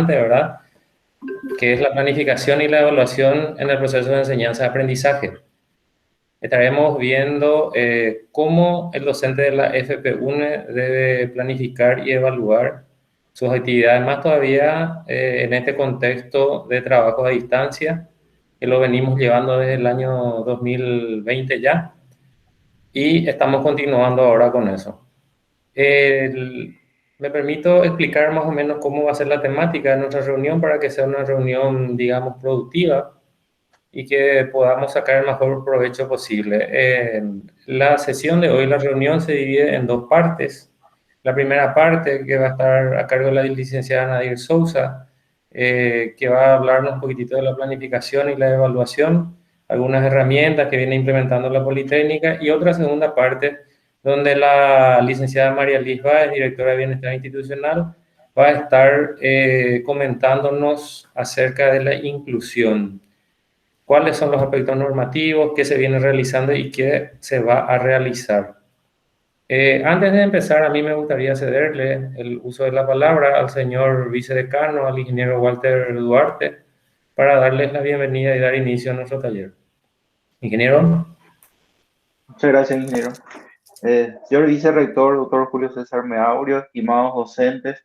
¿verdad? Que es la planificación y la evaluación en el proceso de enseñanza-aprendizaje. Estaremos viendo cómo el docente de la FP1 debe planificar y evaluar sus actividades, más todavía en este contexto de trabajo a distancia, que lo venimos llevando desde el año 2020 ya, y estamos continuando ahora con eso. Me permito explicar más o menos cómo va a ser la temática de nuestra reunión para que sea una reunión, digamos, productiva y que podamos sacar el mejor provecho posible. La sesión de hoy, la reunión se divide en dos partes. La primera parte, que va a estar a cargo de la licenciada Nadir Sousa, que va a hablarnos un poquitito de la planificación y la evaluación, algunas herramientas que viene implementando la Politécnica, y otra segunda parte, donde la licenciada María Liz Báez, directora de Bienestar Institucional, va a estar comentándonos acerca de la inclusión. ¿Cuáles son los aspectos normativos, qué se viene realizando y qué se va a realizar? Antes de empezar, a mí me gustaría cederle el uso de la palabra al señor vicedecano, al ingeniero Walter Duarte, para darles la bienvenida y dar inicio a nuestro taller. Ingeniero. Muchas gracias, ingeniero. Señor vicerrector, doctor Julio César Meaurio, estimados docentes,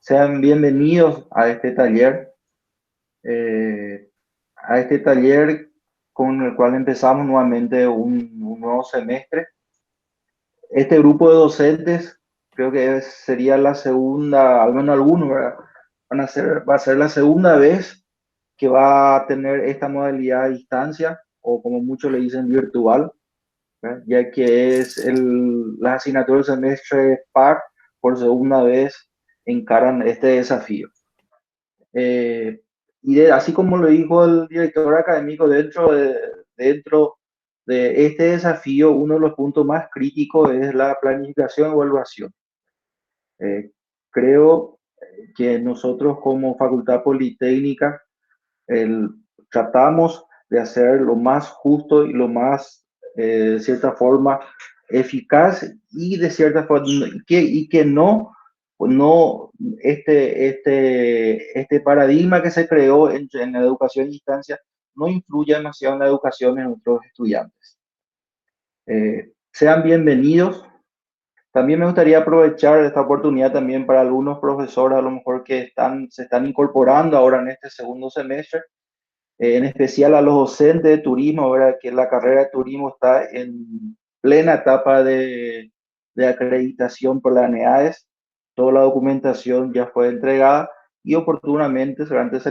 sean bienvenidos a este taller. Con el cual empezamos nuevamente un nuevo semestre. Este grupo de docentes creo que sería la segunda, al menos algunos, ¿verdad? Va a ser la segunda vez que va a tener esta modalidad a distancia, o como muchos le dicen virtual, ¿verdad? Ya que es las asignaturas del semestre par por segunda vez encaran este desafío. Así como lo dijo el director académico, dentro de este desafío, uno de los puntos más críticos es la planificación y evaluación. Creo que nosotros como Facultad Politécnica tratamos de hacer lo más justo y lo más, de cierta forma, eficaz, y de cierta forma, que no este paradigma que se creó en la educación a distancia no influye demasiado en la educación de nuestros estudiantes. Sean bienvenidos. También me gustaría aprovechar esta oportunidad también para algunos profesores, a lo mejor que se están incorporando ahora en este segundo semestre, en especial a los docentes de turismo, ¿verdad? Que la carrera de turismo está en plena etapa de acreditación por la ANEADES. Toda la documentación ya fue entregada y oportunamente se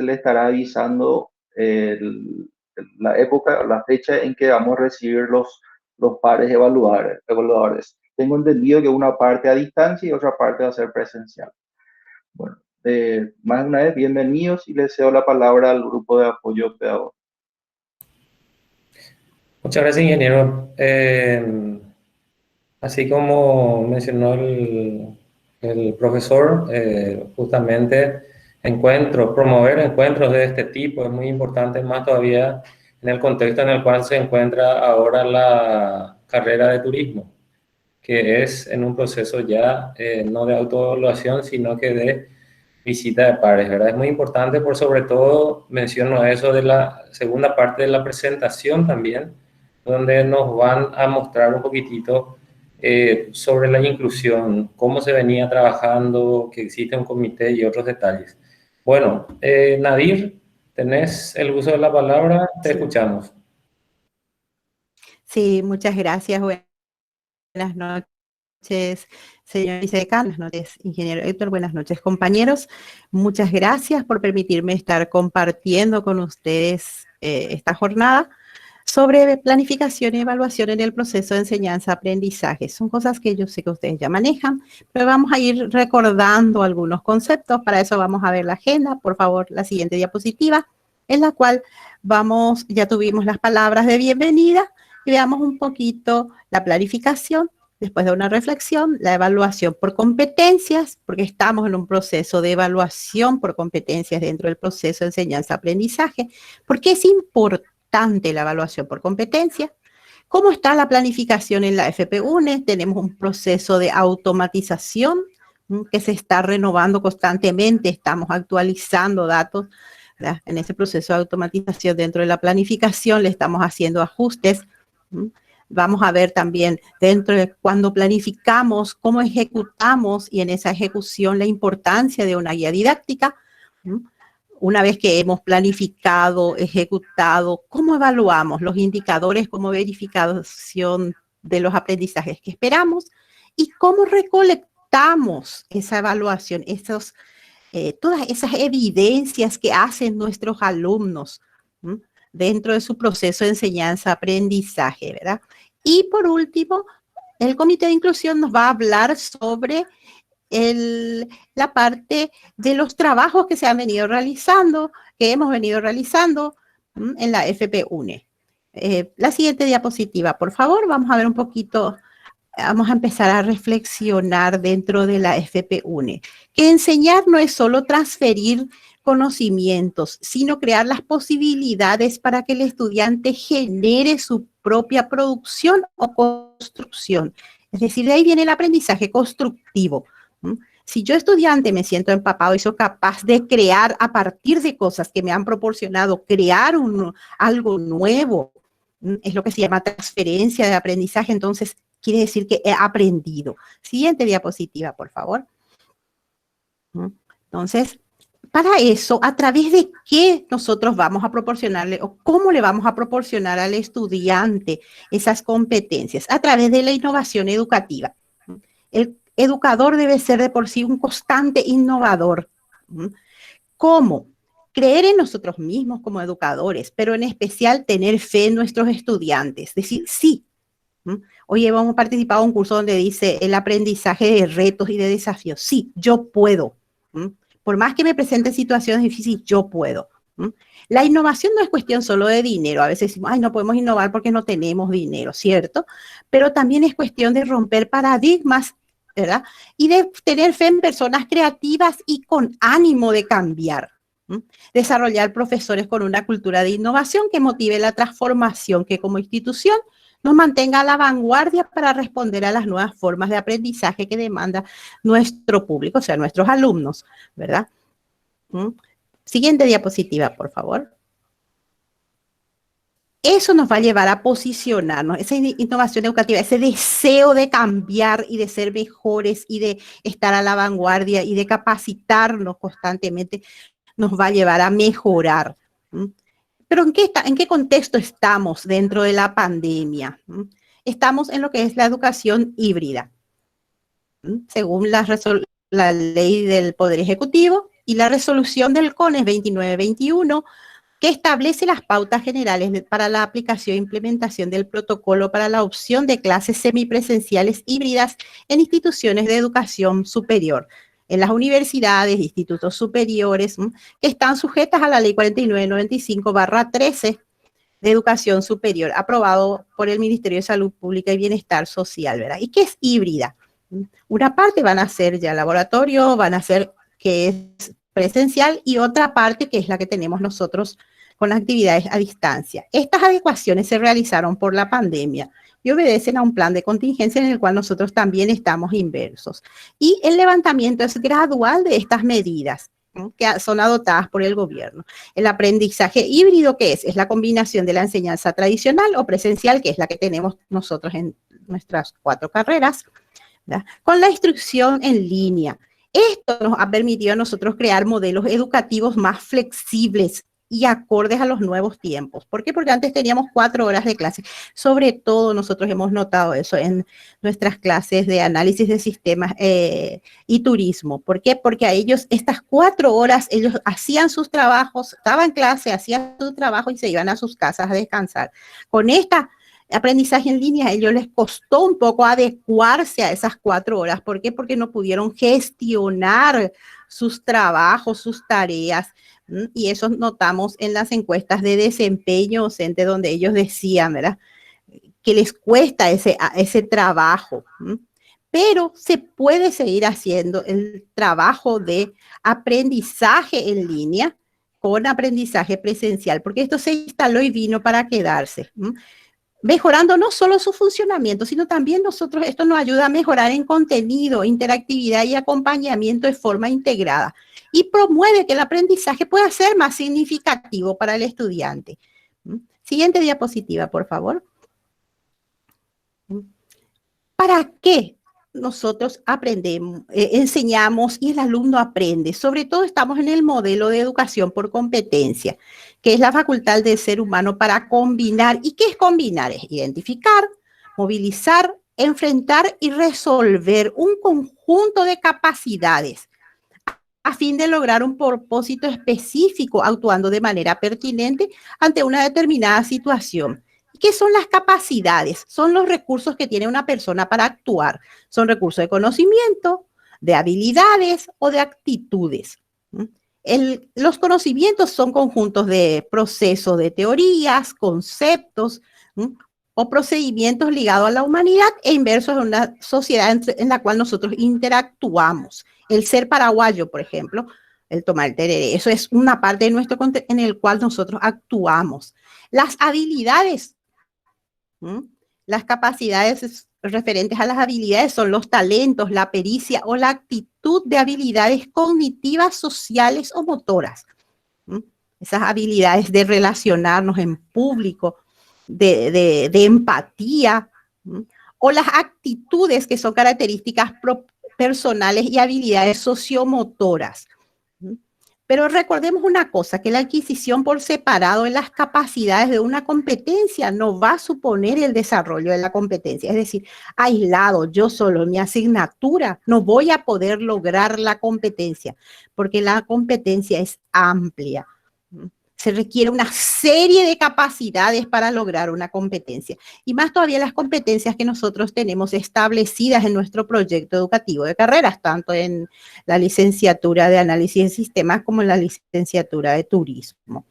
le estará avisando la época, la fecha en que vamos a recibir los pares evaluadores. Tengo entendido que una parte a distancia y otra parte va a ser presencial. Bueno, más de una vez, bienvenidos, y les cedo la palabra al grupo de apoyo pedagógico. Muchas gracias, ingeniero. Así como mencionó el profesor, justamente promover encuentros de este tipo es muy importante, más todavía en el contexto en el cual se encuentra ahora la carrera de turismo, que es en un proceso ya no de autoevaluación, sino que de visita de pares, ¿verdad? Es muy importante, por sobre todo menciono eso de la segunda parte de la presentación también, donde nos van a mostrar un poquitito sobre la inclusión, cómo se venía trabajando, que existe un comité y otros detalles. Bueno, Nadir, tenés el uso de la palabra, te escuchamos. Sí, muchas gracias. Buenas noches, señor vicedecano. Buenas noches, ingeniero Héctor. Buenas noches, compañeros. Muchas gracias por permitirme estar compartiendo con ustedes esta jornada sobre planificación y evaluación en el proceso de enseñanza-aprendizaje. Son cosas que yo sé que ustedes ya manejan, pero vamos a ir recordando algunos conceptos. Para eso vamos a ver la agenda. Por favor, la siguiente diapositiva, en la cual ya tuvimos las palabras de bienvenida, y veamos un poquito la planificación. Después de una reflexión, la evaluación por competencias, porque estamos en un proceso de evaluación por competencias dentro del proceso de enseñanza-aprendizaje. ¿Por qué es importante la evaluación por competencia? ¿Cómo está la planificación en la FP1? Tenemos un proceso de automatización que se está renovando constantemente, estamos actualizando datos, ¿verdad? En ese proceso de automatización dentro de la planificación le estamos haciendo ajustes. Vamos a ver también dentro de cuando planificamos, cómo ejecutamos y en esa ejecución la importancia de una guía didáctica. Una vez que hemos planificado, ejecutado, ¿cómo evaluamos los indicadores como verificación de los aprendizajes que esperamos? Y cómo recolectamos esa evaluación, todas esas evidencias que hacen nuestros alumnos dentro de su proceso de enseñanza-aprendizaje, ¿verdad? Y por último, el Comité de Inclusión nos va a hablar sobre la parte de los trabajos que se han venido realizando, que hemos venido realizando en la FP UNE. La siguiente diapositiva, por favor, vamos a ver un poquito, vamos a empezar a reflexionar dentro de la FP UNE, que enseñar no es solo transferir conocimientos, sino crear las posibilidades para que el estudiante genere su propia producción o construcción. Es decir, de ahí viene el aprendizaje constructivo. Si yo estudiante me siento empapado y soy capaz de crear a partir de cosas que me han proporcionado, crear algo nuevo, es lo que se llama transferencia de aprendizaje, entonces quiere decir que he aprendido. Siguiente diapositiva, por favor. Entonces, para eso, ¿a través de qué nosotros vamos a proporcionarle o cómo le vamos a proporcionar al estudiante esas competencias? A través de la innovación educativa. El educador debe ser de por sí un constante innovador. ¿Cómo? Creer en nosotros mismos como educadores, pero en especial tener fe en nuestros estudiantes. Decir, sí. Hoy hemos participado en un curso donde dice el aprendizaje de retos y de desafíos. Sí, yo puedo. Por más que me presenten situaciones difíciles, yo puedo. La innovación no es cuestión solo de dinero. A veces decimos, ay, no podemos innovar porque no tenemos dinero, ¿cierto? Pero también es cuestión de romper paradigmas, ¿verdad? Y de tener fe en personas creativas y con ánimo de cambiar. Desarrollar profesores con una cultura de innovación que motive la transformación, que como institución nos mantenga a la vanguardia para responder a las nuevas formas de aprendizaje que demanda nuestro público, o sea, nuestros alumnos, ¿verdad? Siguiente diapositiva, por favor. Eso nos va a llevar a posicionarnos, esa innovación educativa, ese deseo de cambiar y de ser mejores y de estar a la vanguardia y de capacitarnos constantemente, nos va a llevar a mejorar. Pero ¿en qué contexto estamos dentro de la pandemia? Estamos en lo que es la educación híbrida, según la ley del Poder Ejecutivo y la resolución del CONES 2921, que establece las pautas generales para la aplicación e implementación del protocolo para la opción de clases semipresenciales híbridas en instituciones de educación superior, en las universidades, institutos superiores, que están sujetas a la ley 4995/13 de educación superior, aprobado por el Ministerio de Salud Pública y Bienestar Social, ¿verdad? ¿Y qué es híbrida? Una parte van a ser ya laboratorio, van a ser que es presencial y otra parte que es la que tenemos nosotros con las actividades a distancia. Estas adecuaciones se realizaron por la pandemia y obedecen a un plan de contingencia en el cual nosotros también estamos inmersos. Y el levantamiento es gradual de estas medidas, ¿no?, que son adoptadas por el gobierno. El aprendizaje híbrido, ¿qué es? Es la combinación de la enseñanza tradicional o presencial, que es la que tenemos nosotros en nuestras 4 carreras, ¿verdad?, con la instrucción en línea. Esto nos ha permitido a nosotros crear modelos educativos más flexibles y acordes a los nuevos tiempos. ¿Por qué? Porque antes teníamos 4 horas de clase. Sobre todo nosotros hemos notado eso en nuestras clases de análisis de sistemas y turismo. ¿Por qué? Porque a ellos estas 4 horas, ellos hacían sus trabajos, estaban en clase, hacían su trabajo y se iban a sus casas a descansar. Con esta aprendizaje en línea, a ellos les costó un poco adecuarse a esas 4 horas. ¿Por qué? Porque no pudieron gestionar sus trabajos, sus tareas, y eso notamos en las encuestas de desempeño docente, donde ellos decían, ¿verdad?, que les cuesta ese trabajo, pero se puede seguir haciendo el trabajo de aprendizaje en línea con aprendizaje presencial, porque esto se instaló y vino para quedarse. mejorando no solo su funcionamiento, sino también nosotros, esto nos ayuda a mejorar en contenido, interactividad y acompañamiento de forma integrada, y promueve que el aprendizaje pueda ser más significativo para el estudiante. Siguiente diapositiva, por favor. ¿Para qué nosotros aprendemos, enseñamos y el alumno aprende? Sobre todo estamos en el modelo de educación por competencia, que es la facultad del ser humano para combinar. ¿Y qué es combinar? Es identificar, movilizar, enfrentar y resolver un conjunto de capacidades a fin de lograr un propósito específico, actuando de manera pertinente ante una determinada situación. ¿Qué son las capacidades? Son los recursos que tiene una persona para actuar. Son recursos de conocimiento, de habilidades o de actitudes. Los conocimientos son conjuntos de procesos de teorías, conceptos o procedimientos ligados a la humanidad e inversos en una sociedad en la cual nosotros interactuamos. El ser paraguayo, por ejemplo, el tomar el tereré, eso es una parte de nuestro contexto en el cual nosotros actuamos. Las habilidades, las capacidades referentes a las habilidades son los talentos, la pericia o la actitud de habilidades cognitivas, sociales o motoras. Esas habilidades de relacionarnos en público, de empatía, o las actitudes que son características personales y habilidades sociomotoras. Pero recordemos una cosa, que la adquisición por separado de las capacidades de una competencia no va a suponer el desarrollo de la competencia. Es decir, aislado, yo solo, mi asignatura, no voy a poder lograr la competencia, porque la competencia es amplia. Se requiere una serie de capacidades para lograr una competencia. Y más todavía las competencias que nosotros tenemos establecidas en nuestro proyecto educativo de carreras, tanto en la licenciatura de análisis de sistemas como en la licenciatura de turismo.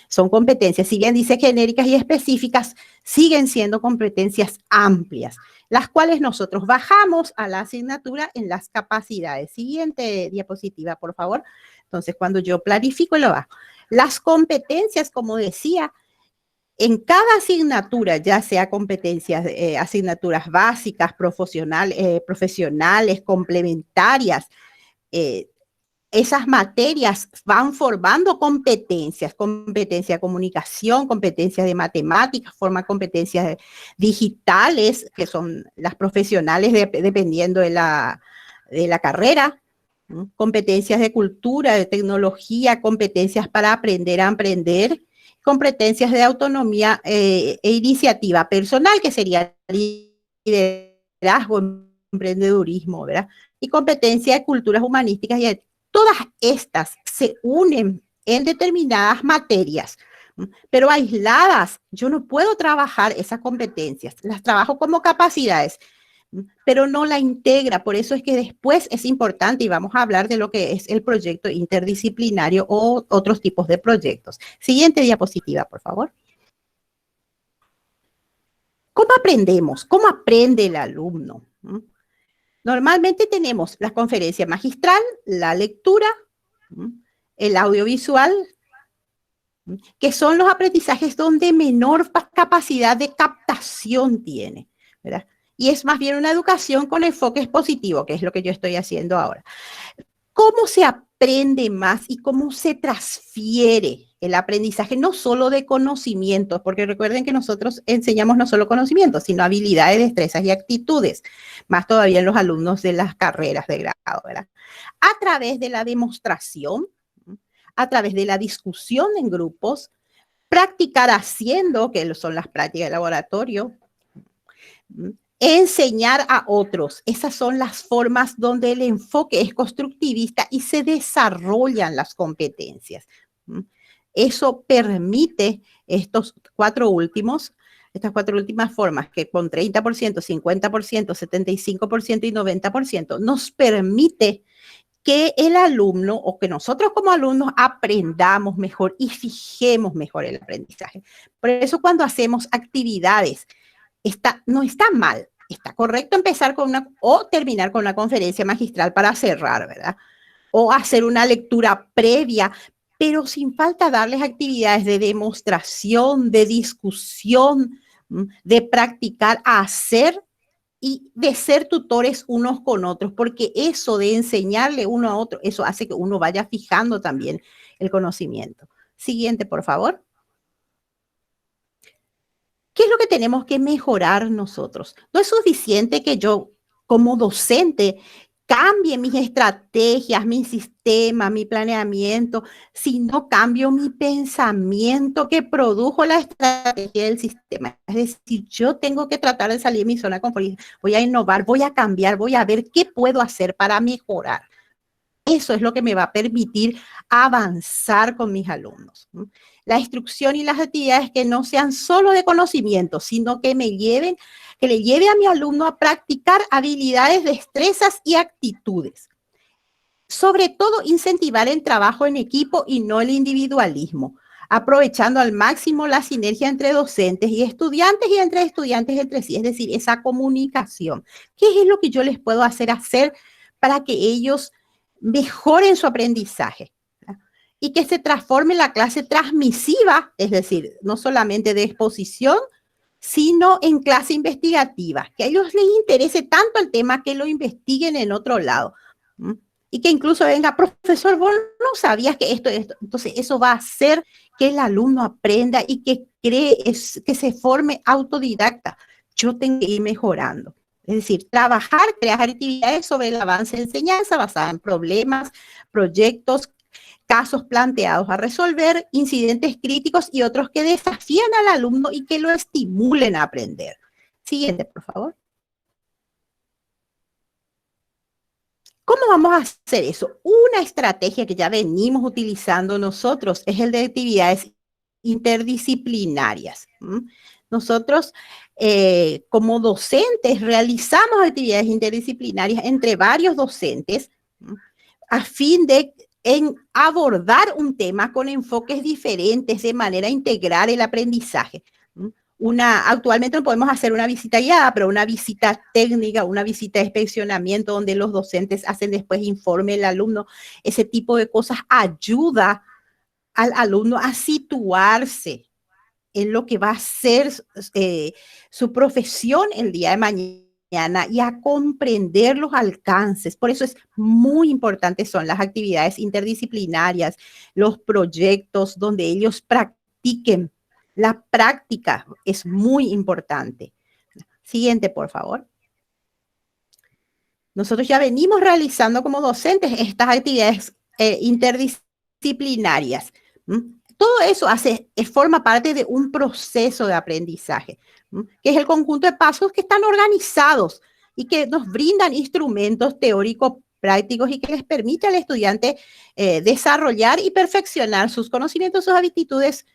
Son competencias, si bien dice genéricas y específicas, siguen siendo competencias amplias, las cuales nosotros bajamos a la asignatura en las capacidades. Siguiente diapositiva, por favor. Entonces, cuando yo planifico, lo bajo. Las competencias, como decía, en cada asignatura, ya sea competencias, asignaturas básicas, profesionales, complementarias, esas materias van formando competencias, competencia de comunicación, competencias de matemáticas, forman competencias digitales, que son las profesionales dependiendo de la carrera, competencias de cultura, de tecnología, competencias para aprender a emprender, competencias de autonomía e iniciativa personal, que sería liderazgo, emprendedurismo, ¿verdad? Y competencia de culturas humanísticas, y todas estas se unen en determinadas materias, pero aisladas, yo no puedo trabajar esas competencias, las trabajo como capacidades, pero no la integra. Por eso es que después es importante, y vamos a hablar de lo que es el proyecto interdisciplinario o otros tipos de proyectos. Siguiente diapositiva, por favor. ¿Cómo aprendemos? ¿Cómo aprende el alumno? Normalmente tenemos la conferencia magistral, la lectura, el audiovisual, que son los aprendizajes donde menor capacidad de captación tiene, ¿verdad? Y es más bien una educación con enfoque expositivo, que es lo que yo estoy haciendo ahora. ¿Cómo se aprende más y cómo se transfiere el aprendizaje? No solo de conocimientos, porque recuerden que nosotros enseñamos no solo conocimientos, sino habilidades, destrezas y actitudes, más todavía en los alumnos de las carreras de grado, ¿verdad? A través de la demostración, a través de la discusión en grupos, practicar haciendo, que son las prácticas de laboratorio, enseñar a otros. Esas son las formas donde el enfoque es constructivista y se desarrollan las competencias. Eso permite estas cuatro últimas formas, que con 30%, 50%, 75% y 90%, nos permite que el alumno o que nosotros como alumnos aprendamos mejor y fijemos mejor el aprendizaje. Por eso cuando hacemos actividades, no está mal, está correcto empezar con o terminar con una conferencia magistral para cerrar, ¿verdad? O hacer una lectura previa, pero sin falta darles actividades de demostración, de discusión, de practicar a hacer y de ser tutores unos con otros, porque eso de enseñarle uno a otro, eso hace que uno vaya fijando también el conocimiento. Siguiente, por favor. ¿Qué es lo que tenemos que mejorar nosotros? No es suficiente que yo, como docente, cambie mis estrategias, mi sistema, mi planeamiento, si no cambio mi pensamiento que produjo la estrategia del sistema. Es decir, yo tengo que tratar de salir de mi zona de confort. Voy a innovar, voy a cambiar, voy a ver qué puedo hacer para mejorar. Eso es lo que me va a permitir avanzar con mis alumnos. La instrucción y las actividades que no sean solo de conocimiento, sino que le lleve a mi alumno a practicar habilidades, destrezas y actitudes. Sobre todo, incentivar el trabajo en equipo y no el individualismo, aprovechando al máximo la sinergia entre docentes y entre estudiantes entre sí, es decir, esa comunicación. ¿Qué es lo que yo les puedo hacer para que ellos mejoren su aprendizaje? Y que se transforme la clase transmisiva, es decir, no solamente de exposición, sino en clase investigativa, que a ellos les interese tanto el tema que lo investiguen en otro lado. Y que incluso venga, profesor, vos no sabías que esto. Entonces, eso va a hacer que el alumno aprenda y que que se forme autodidacta. Yo tengo que ir mejorando. Es decir, crear actividades sobre el avance de enseñanza basada en problemas, proyectos, casos planteados a resolver, incidentes críticos y otros que desafían al alumno y que lo estimulen a aprender. Siguiente, por favor. ¿Cómo vamos a hacer eso? Una estrategia que ya venimos utilizando nosotros es el de actividades interdisciplinarias. Nosotros, como docentes, realizamos actividades interdisciplinarias entre varios docentes a fin de abordar un tema con enfoques diferentes de manera a integrar el aprendizaje. Actualmente no podemos hacer una visita guiada, pero una visita técnica, una visita de inspeccionamiento donde los docentes hacen después informe al alumno, ese tipo de cosas ayuda al alumno a situarse en lo que va a ser su profesión el día de mañana y a comprender los alcances. Por eso es muy importante son las actividades interdisciplinarias, los proyectos donde ellos practiquen. La práctica es muy importante. Siguiente, por favor. Nosotros ya venimos realizando como docentes estas actividades interdisciplinarias. Todo eso forma parte de un proceso de aprendizaje, que es el conjunto de pasos que están organizados y que nos brindan instrumentos teóricos prácticos y que les permite al estudiante desarrollar y perfeccionar sus conocimientos, sus habilidades,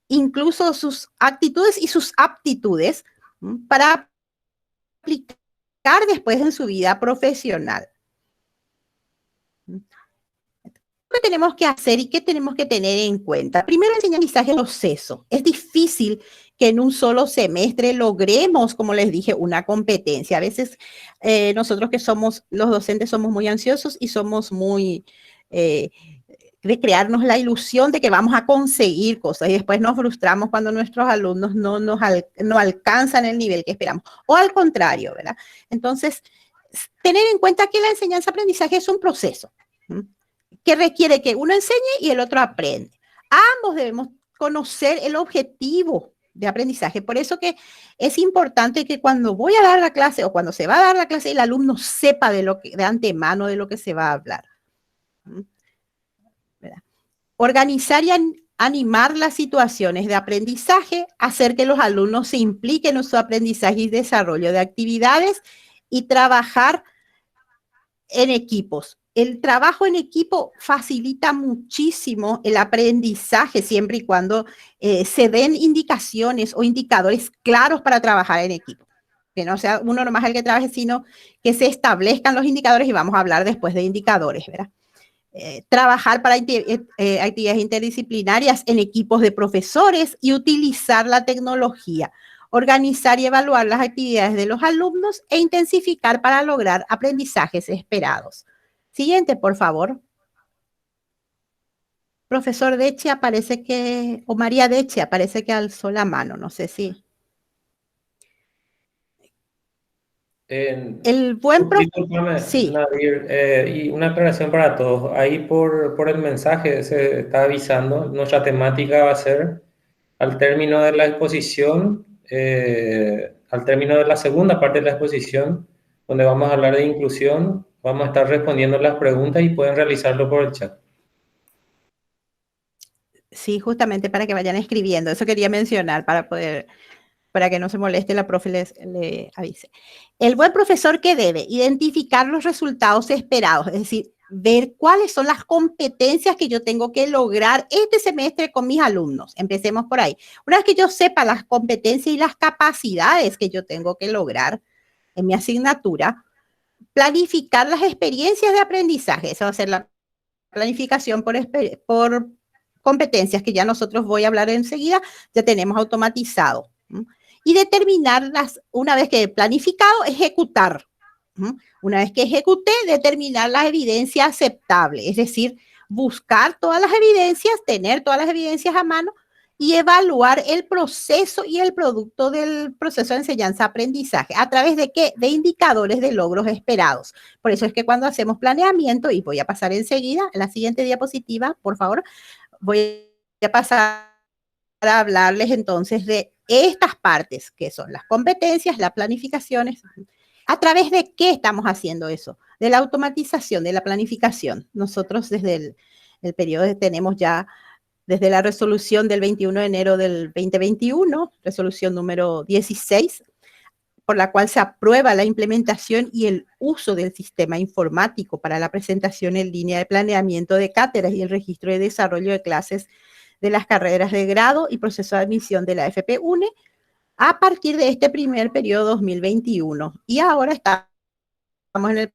incluso sus actitudes y sus aptitudes para aplicar después en su vida profesional. ¿Qué tenemos que hacer y qué tenemos que tener en cuenta? Primero, el aprendizaje es un proceso. Es difícil que en un solo semestre logremos, como les dije, una competencia. A veces nosotros que somos los docentes somos muy ansiosos y somos muy de crearnos la ilusión de que vamos a conseguir cosas y después nos frustramos cuando nuestros alumnos no alcanzan el nivel que esperamos. O al contrario, ¿verdad? Entonces, tener en cuenta que la enseñanza-aprendizaje es un proceso que requiere que uno enseñe y el otro aprende. Ambos debemos conocer el objetivo de aprendizaje. Por eso que es importante que cuando voy a dar la clase o cuando se va a dar la clase, el alumno sepa de antemano de lo que se va a hablar. ¿Verdad? Organizar y animar las situaciones de aprendizaje, hacer que los alumnos se impliquen en su aprendizaje y desarrollo de actividades y trabajar en equipos. El trabajo en equipo facilita muchísimo el aprendizaje siempre y cuando se den indicaciones o indicadores claros para trabajar en equipo. Que no sea uno nomás el que trabaje, sino que se establezcan los indicadores y vamos a hablar después de indicadores, ¿verdad? Trabajar para actividades interdisciplinarias en equipos de profesores y utilizar la tecnología. Organizar y evaluar las actividades de los alumnos e intensificar para lograr aprendizajes esperados. Siguiente, por favor. Profesor Dechia, parece que, o María Dechia, parece que alzó la mano, no sé si. El buen Discúlpame, sí, Nadir, y una aclaración para todos. Ahí por el mensaje se está avisando, nuestra temática va a ser al término de la exposición, al término de la segunda parte de la exposición, donde vamos a hablar de inclusión, vamos a estar respondiendo las preguntas y pueden realizarlo por el chat. sí, justamente para que vayan escribiendo. Eso quería mencionar para que no se moleste, la profe le avise. El buen profesor que debe identificar los resultados esperados, es decir, ver cuáles son las competencias que yo tengo que lograr este semestre con mis alumnos. Empecemos por ahí. Una vez que yo sepa las competencias y las capacidades que yo tengo que lograr en mi asignatura, planificar las experiencias de aprendizaje. Eso va a ser la planificación por competencias que ya nosotros voy a hablar enseguida, ya tenemos automatizado. Y determinarlas, una vez que he planificado, ejecutar. Una vez que ejecuté, determinar la evidencia aceptable, es decir, buscar todas las evidencias, tener todas las evidencias a mano y evaluar el proceso y el producto del proceso de enseñanza-aprendizaje. ¿A través de qué? De indicadores de logros esperados. Por eso es que cuando hacemos planeamiento, y voy a pasar enseguida, en la siguiente diapositiva, por favor, voy a pasar a hablarles entonces de estas partes, que son las competencias, las planificaciones. ¿A través de qué estamos haciendo eso? De la automatización, de la planificación. Nosotros desde el periodo tenemos ya, desde la resolución del 21 de enero del 2021, resolución número 16, por la cual se aprueba la implementación y el uso del sistema informático para la presentación en línea de planeamiento de cátedras y el registro de desarrollo de clases de las carreras de grado y proceso de admisión de la AFP UNE a partir de este primer periodo 2021. Y ahora estamos en el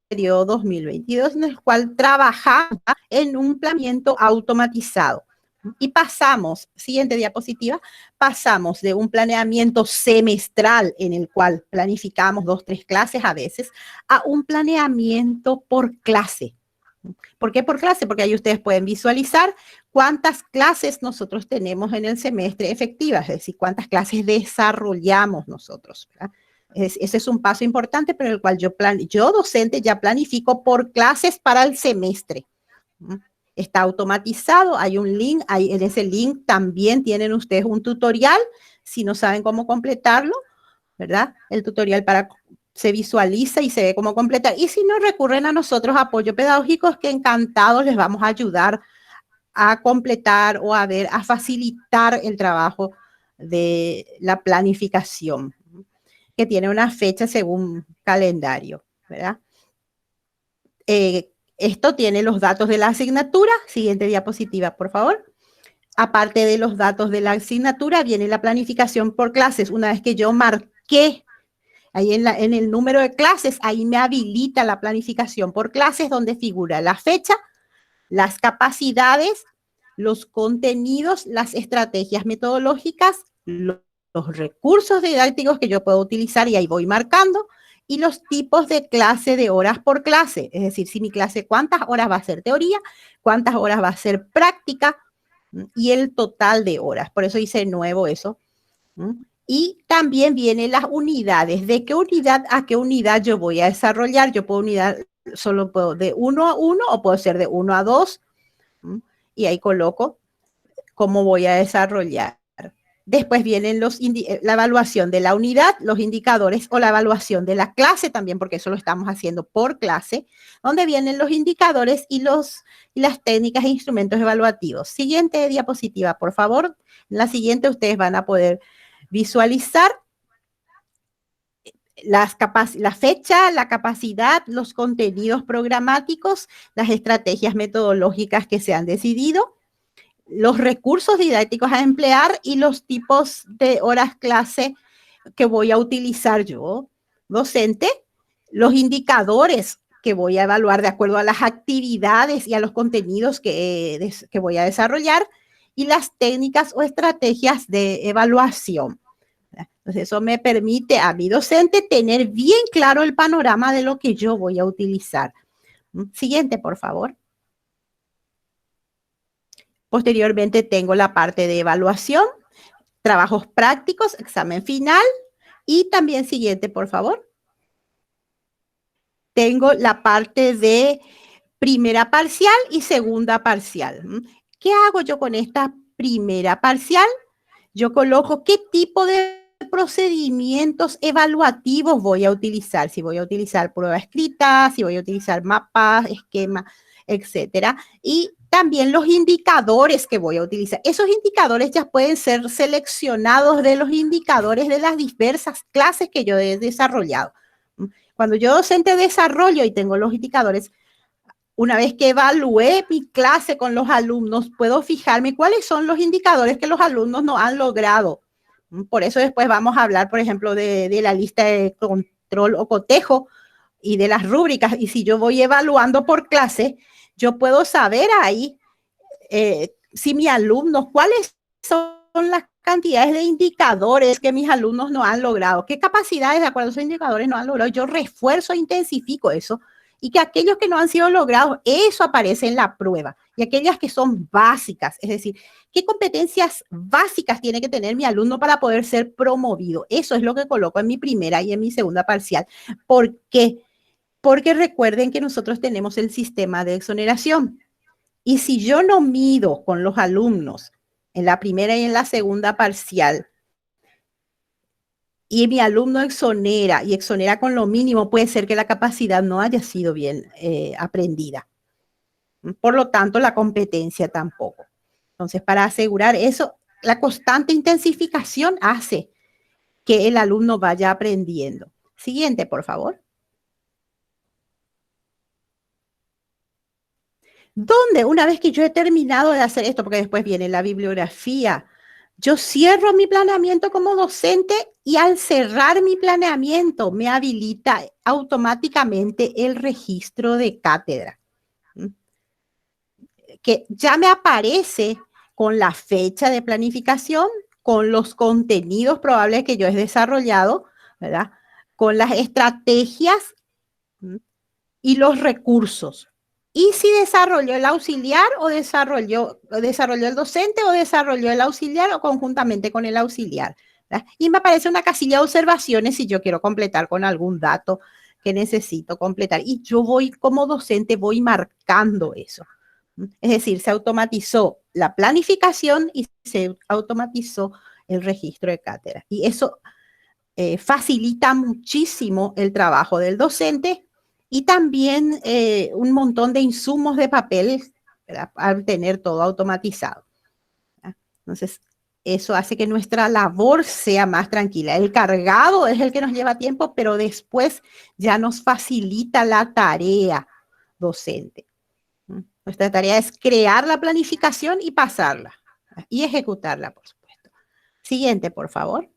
periodo 2022, en el cual trabajamos en un planeamiento automatizado. Y pasamos, siguiente diapositiva, pasamos de un planeamiento semestral en el cual planificamos 2, 3 clases a veces, a un planeamiento por clase. ¿Por qué por clase? Porque ahí ustedes pueden visualizar cuántas clases nosotros tenemos en el semestre efectivas, es decir, cuántas clases desarrollamos nosotros, ¿verdad? Ese es un paso importante, pero el cual yo docente ya planifico por clases para el semestre. Está automatizado, hay un link, en ese link también tienen ustedes un tutorial, si no saben cómo completarlo, ¿verdad? El tutorial se visualiza y se ve cómo completar. Y si no, recurren a nosotros, apoyo pedagógicos, que encantados les vamos a ayudar a completar o a facilitar el trabajo de la planificación, que tiene una fecha según calendario, ¿verdad? Esto tiene los datos de la asignatura. Siguiente diapositiva, por favor. Aparte de los datos de la asignatura, viene la planificación por clases. Una vez que yo marqué ahí en el número de clases, ahí me habilita la planificación por clases, donde figura la fecha, las capacidades, los contenidos, las estrategias metodológicas, los recursos didácticos que yo puedo utilizar, y ahí voy marcando, y los tipos de clase de horas por clase. Es decir, si mi clase, cuántas horas va a ser teoría, cuántas horas va a ser práctica, y el total de horas. Por eso hice nuevo eso. Y también vienen las unidades. ¿De qué unidad a qué unidad yo voy a desarrollar? Yo puedo solo puedo de 1 a 1 o puedo ser de 1 a 2. Y ahí coloco cómo voy a desarrollar. Después vienen la evaluación de la unidad, los indicadores, o la evaluación de la clase también, porque eso lo estamos haciendo por clase, donde vienen los indicadores y las técnicas e instrumentos evaluativos. Siguiente diapositiva, por favor. En la siguiente ustedes van a poder visualizar la fecha, la capacidad, los contenidos programáticos, las estrategias metodológicas que se han decidido, los recursos didácticos a emplear y los tipos de horas clase que voy a utilizar yo, docente, los indicadores que voy a evaluar de acuerdo a las actividades y a los contenidos que voy a desarrollar, y las técnicas o estrategias de evaluación. Entonces, eso me permite a mi docente tener bien claro el panorama de lo que yo voy a utilizar. Siguiente, por favor. Posteriormente tengo la parte de evaluación, trabajos prácticos, examen final, Y también siguiente, por favor. Tengo la parte de primera parcial y segunda parcial. ¿Qué hago yo con esta primera parcial? Yo coloco qué tipo de procedimientos evaluativos voy a utilizar. Si voy a utilizar prueba escrita, si voy a utilizar mapas, esquema, etcétera. Y también los indicadores que voy a utilizar. Esos indicadores ya pueden ser seleccionados de los indicadores de las diversas clases que yo he desarrollado. Cuando yo docente desarrollo y tengo los indicadores, una vez que evalué mi clase con los alumnos, puedo fijarme cuáles son los indicadores que los alumnos no han logrado. Por eso después vamos a hablar, por ejemplo, de la lista de control o cotejo y de las rúbricas. Y si yo voy evaluando por clase, yo puedo saber ahí si mis alumnos, cuáles son las cantidades de indicadores que mis alumnos no han logrado, qué capacidades de acuerdo a esos indicadores no han logrado. Yo refuerzo, intensifico eso, y que aquellos que no han sido logrados, eso aparece en la prueba. Y aquellas que son básicas, es decir, ¿qué competencias básicas tiene que tener mi alumno para poder ser promovido? Eso es lo que coloco en mi primera y en mi segunda parcial. ¿Por qué? Porque recuerden que nosotros tenemos el sistema de exoneración. Y si yo no mido con los alumnos en la primera y en la segunda parcial, y mi alumno exonera y exonera con lo mínimo, puede ser que la capacidad no haya sido bien aprendida. Por lo tanto, la competencia tampoco. Entonces, para asegurar eso, la constante intensificación hace que el alumno vaya aprendiendo. Siguiente, por favor. ¿Dónde? Una vez que yo he terminado de hacer esto, porque después viene la bibliografía, yo cierro mi planeamiento como docente y al cerrar mi planeamiento me habilita automáticamente el registro de cátedra, que ya me aparece con la fecha de planificación, con los contenidos probables que yo he desarrollado, ¿verdad? Con las estrategias y los recursos. Y si desarrolló el auxiliar o desarrolló el docente o desarrolló el auxiliar o conjuntamente con el auxiliar, ¿verdad? Y me aparece una casilla de observaciones si yo quiero completar con algún dato que necesito completar. Y yo voy como docente, voy marcando eso. Es decir, se automatizó la planificación y se automatizó el registro de cátedra. Y eso facilita muchísimo el trabajo del docente. Y también un montón de insumos de papel, ¿verdad? Al tener todo automatizado, ¿verdad? Entonces, eso hace que nuestra labor sea más tranquila. El cargado es el que nos lleva tiempo, pero después ya nos facilita la tarea docente. Nuestra tarea es crear la planificación y pasarla, ¿verdad? Y ejecutarla, por supuesto. Siguiente, por favor.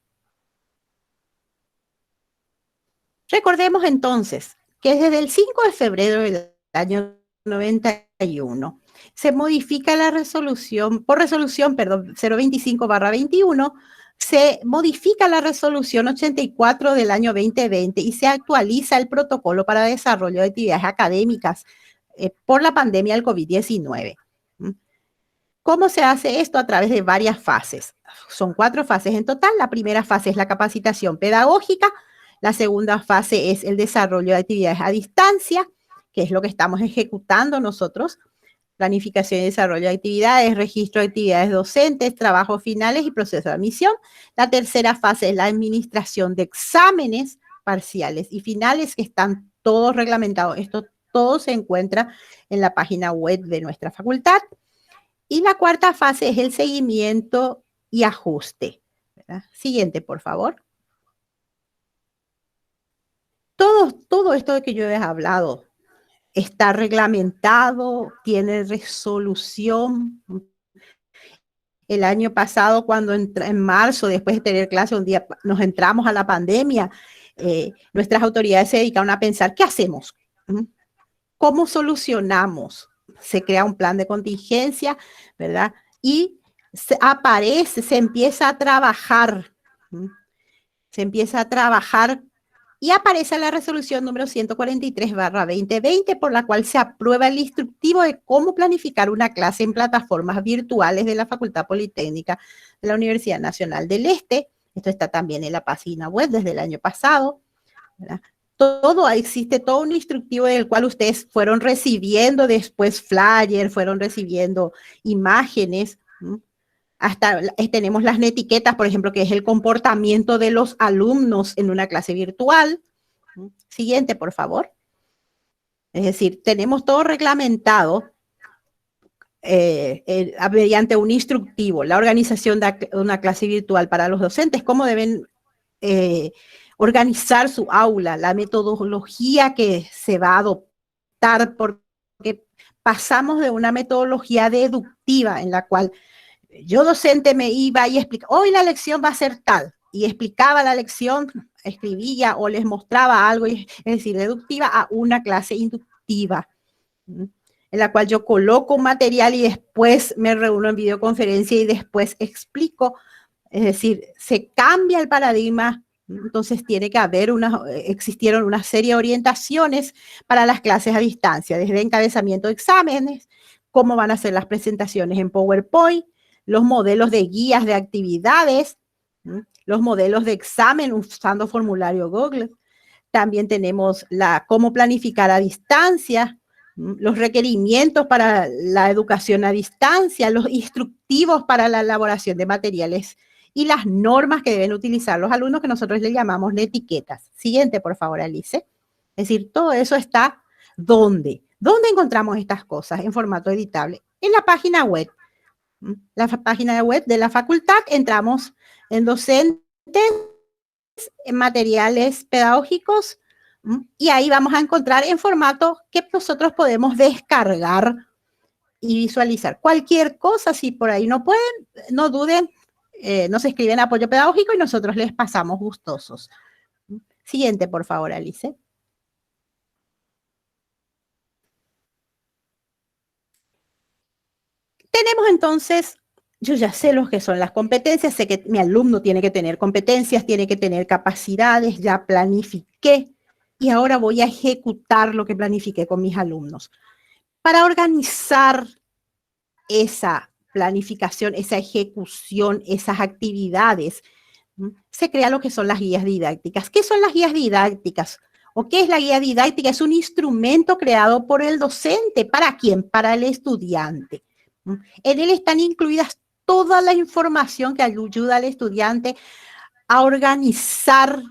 Recordemos entonces que desde el 5 de febrero del año 91 se modifica la resolución, por resolución, 025/21, se modifica la resolución 84 del año 2020 y se actualiza el protocolo para desarrollo de actividades académicas por la pandemia del COVID-19. ¿Cómo se hace esto? A través de varias fases. Son 4 fases en total. La primera fase es la capacitación pedagógica. La segunda fase es el desarrollo de actividades a distancia, que es lo que estamos ejecutando nosotros. Planificación y desarrollo de actividades, registro de actividades docentes, trabajos finales y proceso de admisión. La tercera fase es la administración de exámenes parciales y finales, que están todos reglamentados. Esto todo se encuentra en la página web de nuestra facultad. Y la cuarta fase es el seguimiento y ajuste, ¿verdad? Siguiente, por favor. Todo esto de que yo he hablado está reglamentado, tiene resolución. El año pasado, cuando en marzo, después de tener clase, un día nos entramos a la pandemia, nuestras autoridades se dedicaron a pensar, ¿qué hacemos? ¿Cómo solucionamos? Se crea un plan de contingencia, ¿verdad? Y se empieza a trabajar. Se empieza a trabajar y aparece la resolución número 143/2020, por la cual se aprueba el instructivo de cómo planificar una clase en plataformas virtuales de la Facultad Politécnica de la Universidad Nacional del Este, Esto está también en la página web desde el año pasado, ¿verdad? Existe todo un instructivo del cual ustedes fueron recibiendo después flyers, fueron recibiendo imágenes. Hasta tenemos las etiquetas, por ejemplo, que es el comportamiento de los alumnos en una clase virtual. Siguiente, por favor. Es decir, tenemos todo reglamentado mediante un instructivo, la organización de una clase virtual para los docentes, cómo deben organizar su aula, la metodología que se va a adoptar, porque pasamos de una metodología deductiva en la cual yo docente me iba y explicaba, hoy la lección va a ser tal, y explicaba la lección, escribía o les mostraba algo, es decir, deductiva, a una clase inductiva, en la cual yo coloco un material y después me reúno en videoconferencia y después explico. Es decir, se cambia el paradigma, entonces tiene que haber existieron una serie de orientaciones para las clases a distancia, desde encabezamiento de exámenes, cómo van a ser las presentaciones en PowerPoint, los modelos de guías de actividades, los modelos de examen usando formulario Google. También tenemos cómo planificar a distancia, los requerimientos para la educación a distancia, los instructivos para la elaboración de materiales y las normas que deben utilizar los alumnos, que nosotros le llamamos etiquetas. Siguiente, por favor, Alice. Es decir, todo eso está ¿dónde? ¿Dónde encontramos estas cosas en formato editable? En la página web. La página web de la facultad, entramos en docentes, en materiales pedagógicos, y ahí vamos a encontrar en formato que nosotros podemos descargar y visualizar. Cualquier cosa, si por ahí no pueden, no duden, nos escriben apoyo pedagógico y nosotros les pasamos gustosos. Siguiente, por favor, Alice. Tenemos entonces, yo ya sé lo que son las competencias, sé que mi alumno tiene que tener competencias, tiene que tener capacidades, ya planifiqué y ahora voy a ejecutar lo que planifiqué con mis alumnos. Para organizar esa planificación, esa ejecución, esas actividades, se crea lo que son las guías didácticas. ¿Qué son las guías didácticas? ¿O qué es la guía didáctica? Es un instrumento creado por el docente. ¿Para quién? Para el estudiante. En él están incluidas toda la información que ayuda al estudiante a organizar,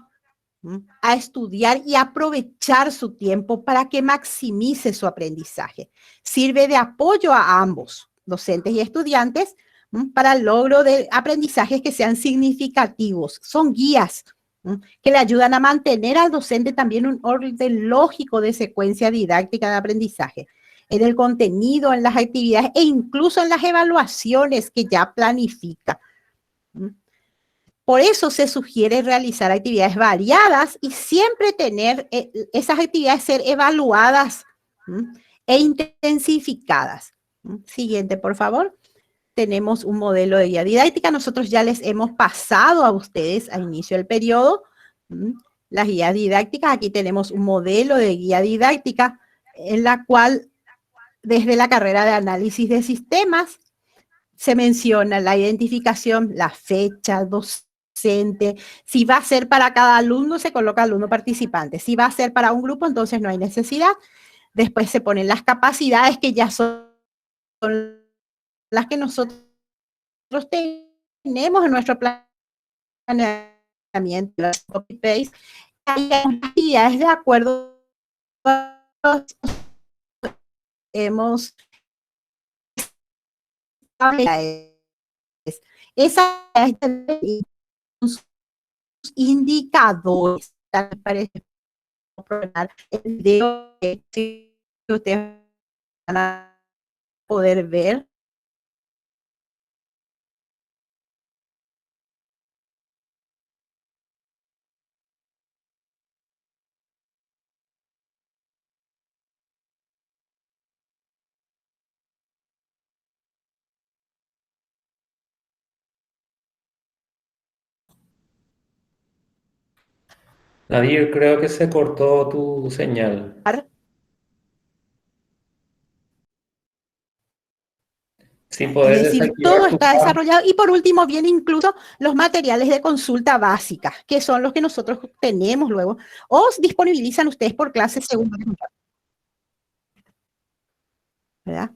a estudiar y aprovechar su tiempo para que maximice su aprendizaje. Sirve de apoyo a ambos, docentes y estudiantes, para el logro de aprendizajes que sean significativos. Son guías que le ayudan a mantener al docente también un orden lógico de secuencia didáctica de aprendizaje, en el contenido, en las actividades e incluso en las evaluaciones que ya planifica. Por eso se sugiere realizar actividades variadas y siempre tener esas actividades ser evaluadas e intensificadas. Siguiente, por favor. Tenemos un modelo de guía didáctica. Nosotros ya les hemos pasado a ustedes al inicio del periodo las guías didácticas. Aquí tenemos un modelo de guía didáctica en la cual desde la carrera de análisis de sistemas se menciona la identificación, la fecha, docente. Si va a ser para cada alumno, se coloca alumno participante. Si va a ser para un grupo, entonces no hay necesidad. Después se ponen las capacidades que ya son las que nosotros tenemos en nuestro planeamiento, copy-paste. Hay actividades de acuerdo a los hemos esa indicadores para el video que ustedes van a poder ver. Nadir, creo que se cortó tu señal. Sin Es poder decir, desactivar todo tu está cam. desarrollado y por último vienen incluso los materiales de consulta básica, que son los que nosotros tenemos luego o disponibilizan ustedes por clase según, ¿verdad?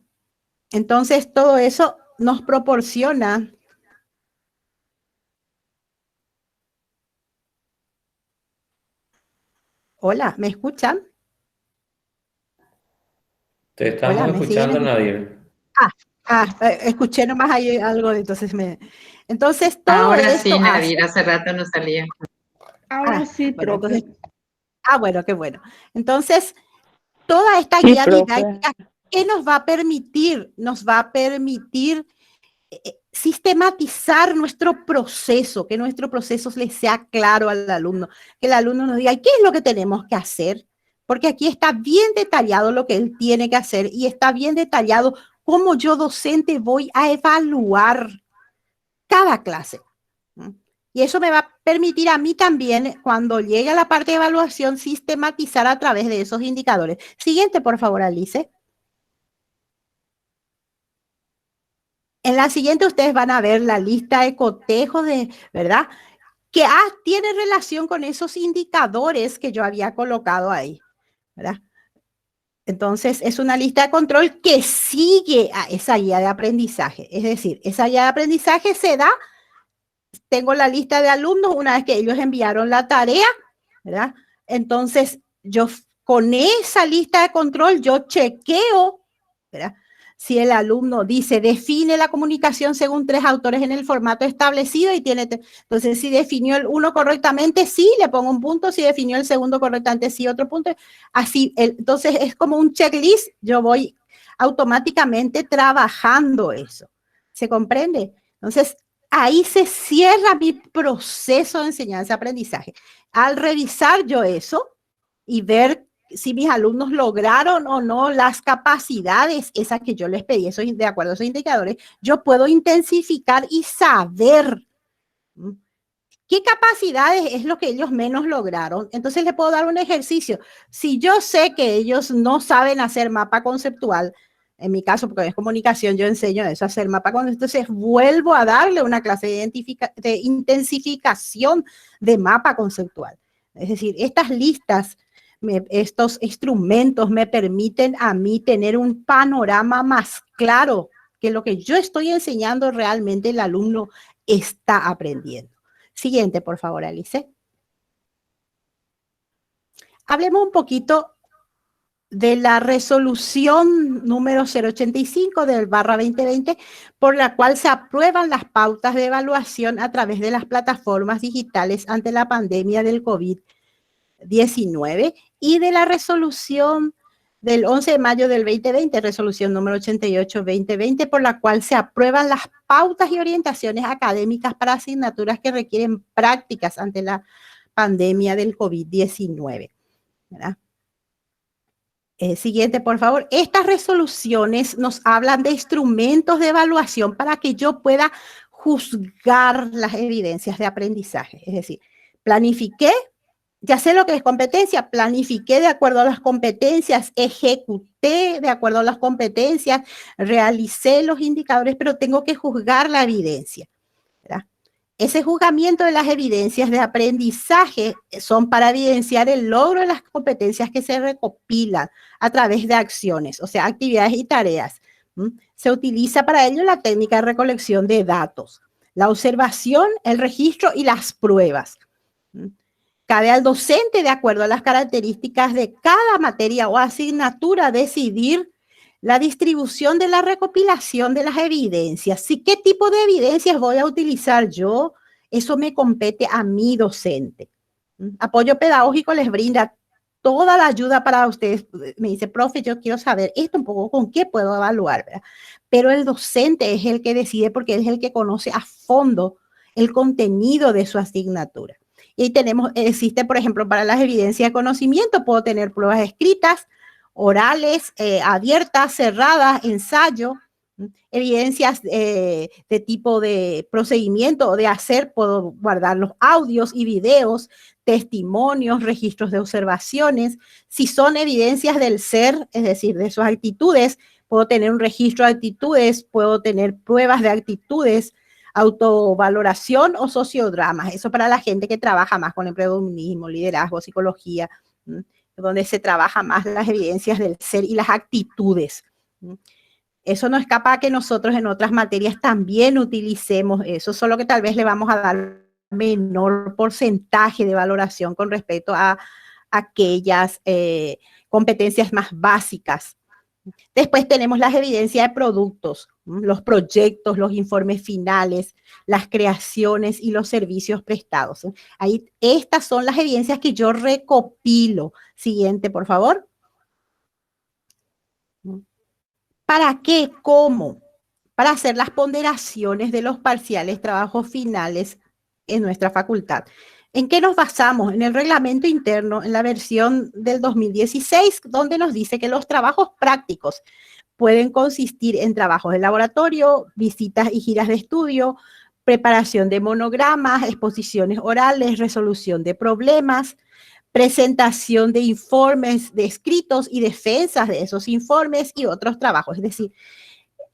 Entonces, todo eso nos proporciona. Hola, ¿me escuchan? Te Hola, estamos ¿me siguen escuchando, escuchando? Nadir. Escuché nomás ahí algo, entonces todo Ahora sí, esto hace, Nadir, hace rato no salía. Ahora sí, bueno, profe. bueno, qué bueno. Entonces, toda esta Sí, guía profe. didáctica, ¿qué nos va a permitir? Nos va a permitir sistematizar nuestro proceso, que nuestro proceso le sea claro al alumno, que el alumno nos diga, ¿qué es lo que tenemos que hacer? Porque aquí está bien detallado lo que él tiene que hacer y está bien detallado cómo yo docente voy a evaluar cada clase. Y eso me va a permitir a mí también, cuando llegue a la parte de evaluación, sistematizar a través de esos indicadores. Siguiente, por favor, Alice. En la siguiente ustedes van a ver la lista de cotejos ¿verdad? Que tiene relación con esos indicadores que yo había colocado ahí, ¿verdad? Entonces, es una lista de control que sigue a esa guía de aprendizaje. Es decir, esa guía de aprendizaje se da, tengo la lista de alumnos una vez que ellos enviaron la tarea, ¿verdad? Entonces, yo con esa lista de control, yo chequeo, ¿verdad? Si el alumno dice, define la comunicación según 3 autores en el formato establecido y tiene, entonces si definió el uno correctamente, sí, le pongo un punto, si definió el segundo correctamente, sí, otro punto, así, entonces es como un checklist, yo voy automáticamente trabajando eso, ¿se comprende? Entonces, ahí se cierra mi proceso de enseñanza-aprendizaje. Al revisar yo eso y ver si mis alumnos lograron o no las capacidades esas que yo les pedí, eso de acuerdo a esos indicadores, yo puedo intensificar y saber qué capacidades es lo que ellos menos lograron. Entonces les puedo dar un ejercicio. Si yo sé que ellos no saben hacer mapa conceptual, en mi caso, porque es comunicación, yo enseño eso, hacer mapa conceptual, entonces vuelvo a darle una clase de intensificación de mapa conceptual. Es decir, estas listas, estos instrumentos me permiten a mí tener un panorama más claro que lo que yo estoy enseñando realmente el alumno está aprendiendo. Siguiente, por favor, Alice. Hablemos un poquito de la resolución número 085 del barra 2020, por la cual se aprueban las pautas de evaluación a través de las plataformas digitales ante la pandemia del COVID-19 y de la resolución del 11 de mayo del 2020, resolución número 88-2020, por la cual se aprueban las pautas y orientaciones académicas para asignaturas que requieren prácticas ante la pandemia del COVID-19. ¿Verdad? Siguiente, por favor. Estas resoluciones nos hablan de instrumentos de evaluación para que yo pueda juzgar las evidencias de aprendizaje. Es decir, planifiqué, ya sé lo que es competencia, planifiqué de acuerdo a las competencias, ejecuté de acuerdo a las competencias, realicé los indicadores, pero tengo que juzgar la evidencia, ¿verdad? Ese juzgamiento de las evidencias de aprendizaje son para evidenciar el logro de las competencias que se recopilan a través de acciones, o sea, actividades y tareas. Se utiliza para ello la técnica de recolección de datos, la observación, el registro y las pruebas. Cabe al docente, de acuerdo a las características de cada materia o asignatura, decidir la distribución de la recopilación de las evidencias. ¿Sí? ¿Qué tipo de evidencias voy a utilizar yo? Eso me compete a mi docente. Apoyo pedagógico les brinda toda la ayuda para ustedes. Me dice, profe, yo quiero saber esto un poco, ¿con qué puedo evaluar? ¿Verdad? Pero el docente es el que decide porque es el que conoce a fondo el contenido de su asignatura. Y existe, por ejemplo, para las evidencias de conocimiento, puedo tener pruebas escritas, orales, abiertas, cerradas, ensayo, evidencias de tipo de procedimiento o de hacer, puedo guardar los audios y videos, testimonios, registros de observaciones. Si son evidencias del ser, es decir, de sus actitudes, puedo tener un registro de actitudes, puedo tener pruebas de actitudes, autovaloración o sociodramas. Eso para la gente que trabaja más con empleodomismo, liderazgo, psicología, donde se trabaja más las evidencias del ser y las actitudes. Eso no escapa a que nosotros en otras materias también utilicemos eso, solo que tal vez le vamos a dar menor porcentaje de valoración con respecto a aquellas competencias más básicas. Después tenemos las evidencias de productos, los proyectos, los informes finales, las creaciones y los servicios prestados. Ahí, estas son las evidencias que yo recopilo. Siguiente, por favor. ¿Para qué? ¿Cómo? Para hacer las ponderaciones de los parciales, trabajos finales en nuestra facultad. ¿En qué nos basamos? En el reglamento interno, en la versión del 2016, donde nos dice que los trabajos prácticos pueden consistir en trabajos de laboratorio, visitas y giras de estudio, preparación de monogramas, exposiciones orales, resolución de problemas, presentación de informes de escritos y defensas de esos informes y otros trabajos. Es decir,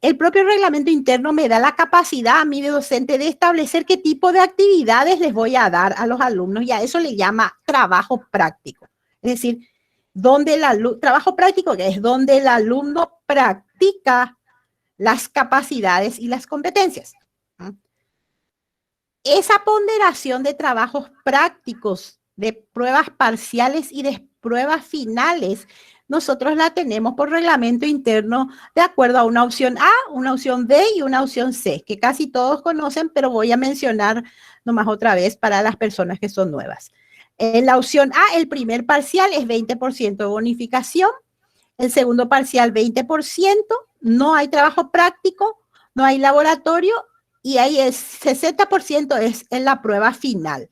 el propio reglamento interno me da la capacidad a mí de docente de establecer qué tipo de actividades les voy a dar a los alumnos, y a eso le llama trabajo práctico. Es decir, trabajo práctico, que es donde el alumno practica las capacidades y las competencias. Esa ponderación de trabajos prácticos, de pruebas parciales y de pruebas finales, nosotros la tenemos por reglamento interno de acuerdo a una opción A, una opción B y una opción C, que casi todos conocen, pero voy a mencionar nomás otra vez para las personas que son nuevas. En la opción A, el primer parcial es 20% de bonificación, el segundo parcial 20%, no hay trabajo práctico, no hay laboratorio, y ahí el 60% es en la prueba final.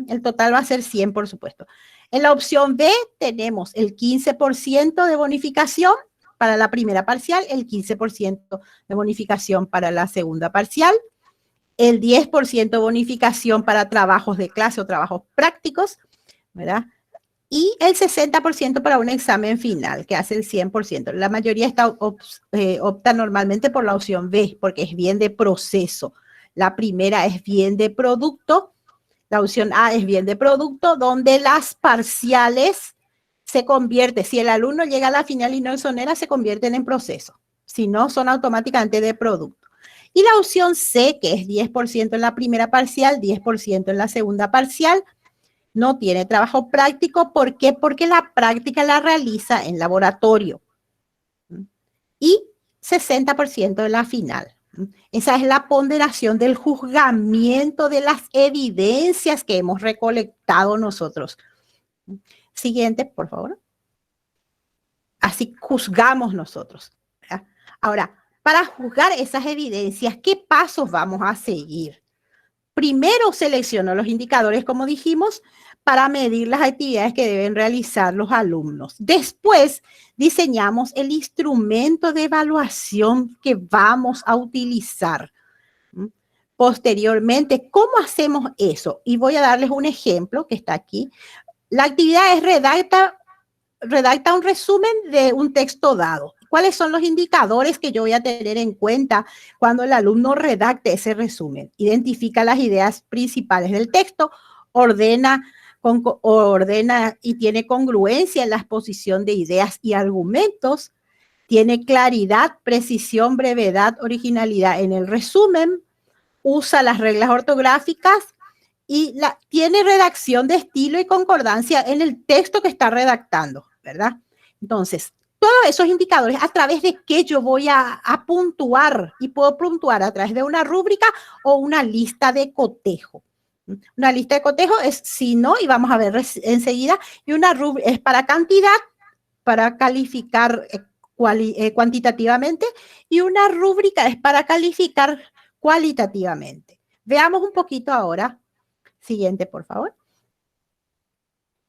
El total va a ser 100, por supuesto. En la opción B tenemos el 15% de bonificación para la primera parcial, el 15% de bonificación para la segunda parcial, el 10% de bonificación para trabajos de clase o trabajos prácticos, ¿verdad? Y el 60% para un examen final, que hace el 100%. La mayoría opta normalmente por la opción B, porque es bien de proceso. La primera es bien de producto. La opción A es bien de producto, donde las parciales se convierten, si el alumno llega a la final y no exonera, se convierten en proceso. Si no, son automáticamente de producto. Y la opción C, que es 10% en la primera parcial, 10% en la segunda parcial, no tiene trabajo práctico. ¿Por qué? Porque la práctica la realiza en laboratorio. Y 60% en la final. Esa es la ponderación del juzgamiento de las evidencias que hemos recolectado nosotros. Siguiente, por favor. Así juzgamos nosotros, ¿verdad? Ahora, para juzgar esas evidencias, ¿qué pasos vamos a seguir? Primero selecciono los indicadores, como dijimos, para medir las actividades que deben realizar los alumnos. Después diseñamos el instrumento de evaluación que vamos a utilizar. Posteriormente, ¿cómo hacemos eso? Y voy a darles un ejemplo que está aquí. La actividad es redacta un resumen de un texto dado. ¿Cuáles son los indicadores que yo voy a tener en cuenta cuando el alumno redacte ese resumen? Identifica las ideas principales del texto, ordena y tiene congruencia en la exposición de ideas y argumentos, tiene claridad, precisión, brevedad, originalidad en el resumen, usa las reglas ortográficas y tiene redacción de estilo y concordancia en el texto que está redactando, ¿verdad? Entonces, todos esos indicadores, ¿a través de qué yo voy a puntuar? Y puedo puntuar a través de una rúbrica o una lista de cotejo. Una lista de cotejo es si no, y vamos a ver enseguida, y una rúbrica es para cantidad, para calificar cuantitativamente, y una rúbrica es para calificar cualitativamente. Veamos un poquito ahora. Siguiente, por favor.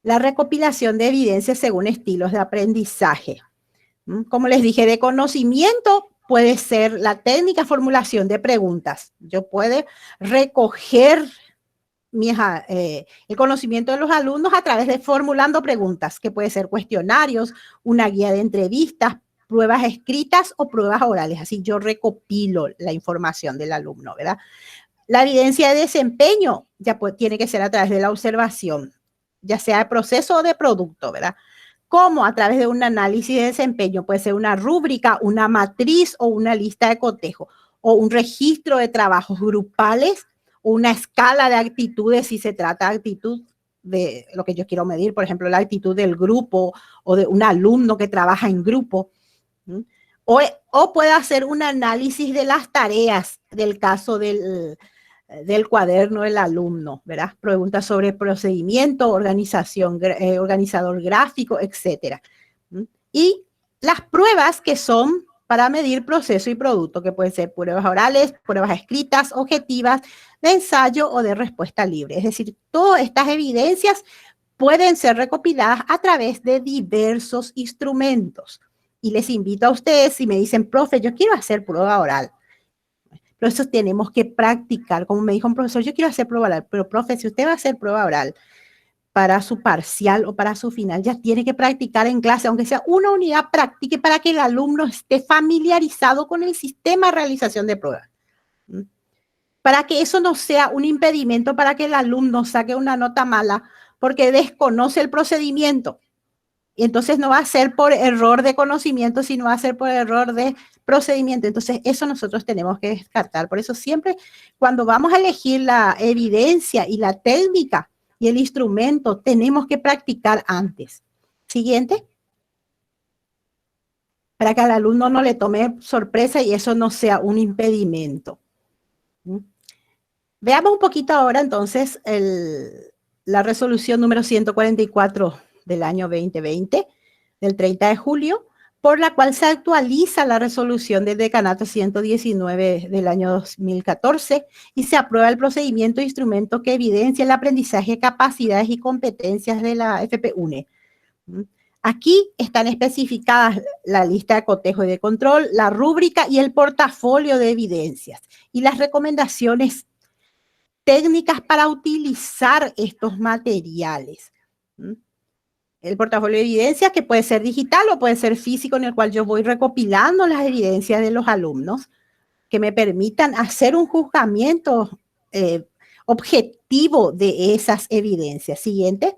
La recopilación de evidencias según estilos de aprendizaje. Como les dije, de conocimiento puede ser la técnica formulación de preguntas. Yo puedo recoger el conocimiento de los alumnos a través de formulando preguntas, que puede ser cuestionarios, una guía de entrevistas, pruebas escritas o pruebas orales. Así yo recopilo la información del alumno, ¿verdad? La evidencia de desempeño ya tiene que ser a través de la observación, ya sea de proceso o de producto, ¿verdad? Como a través de un análisis de desempeño, puede ser una rúbrica, una matriz o una lista de cotejo, o un registro de trabajos grupales, o una escala de actitudes si se trata de actitud de lo que yo quiero medir, por ejemplo, la actitud del grupo o de un alumno que trabaja en grupo. O puede hacer un análisis de las tareas del caso del cuaderno del alumno, ¿verdad? Preguntas sobre procedimiento, organización, organizador gráfico, etcétera. Y las pruebas que son para medir proceso y producto, que pueden ser pruebas orales, pruebas escritas, objetivas, de ensayo o de respuesta libre. Es decir, todas estas evidencias pueden ser recopiladas a través de diversos instrumentos. Y les invito a ustedes, si me dicen, profe, yo quiero hacer prueba oral, pero eso tenemos que practicar. Como me dijo un profesor, yo quiero hacer prueba oral, pero profe, si usted va a hacer prueba oral para su parcial o para su final, ya tiene que practicar en clase, aunque sea una unidad, practique para que el alumno esté familiarizado con el sistema de realización de pruebas. Para que eso no sea un impedimento para que el alumno saque una nota mala porque desconoce el procedimiento. Y entonces no va a ser por error de conocimiento, sino va a ser por error de procedimiento. Entonces eso nosotros tenemos que descartar. Por eso siempre cuando vamos a elegir la evidencia y la técnica y el instrumento, tenemos que practicar antes. Siguiente. Para que al alumno no le tome sorpresa y eso no sea un impedimento. Veamos un poquito ahora entonces la resolución número 144 del año 2020, del 30 de julio, por la cual se actualiza la resolución del decanato 119 del año 2014 y se aprueba el procedimiento e instrumento que evidencia el aprendizaje, capacidades y competencias de la FP-UNE. Aquí están especificadas la lista de cotejo y de control, la rúbrica y el portafolio de evidencias y las recomendaciones técnicas para utilizar estos materiales. El portafolio de evidencias, que puede ser digital o puede ser físico, en el cual yo voy recopilando las evidencias de los alumnos que me permitan hacer un juzgamiento objetivo de esas evidencias. Siguiente.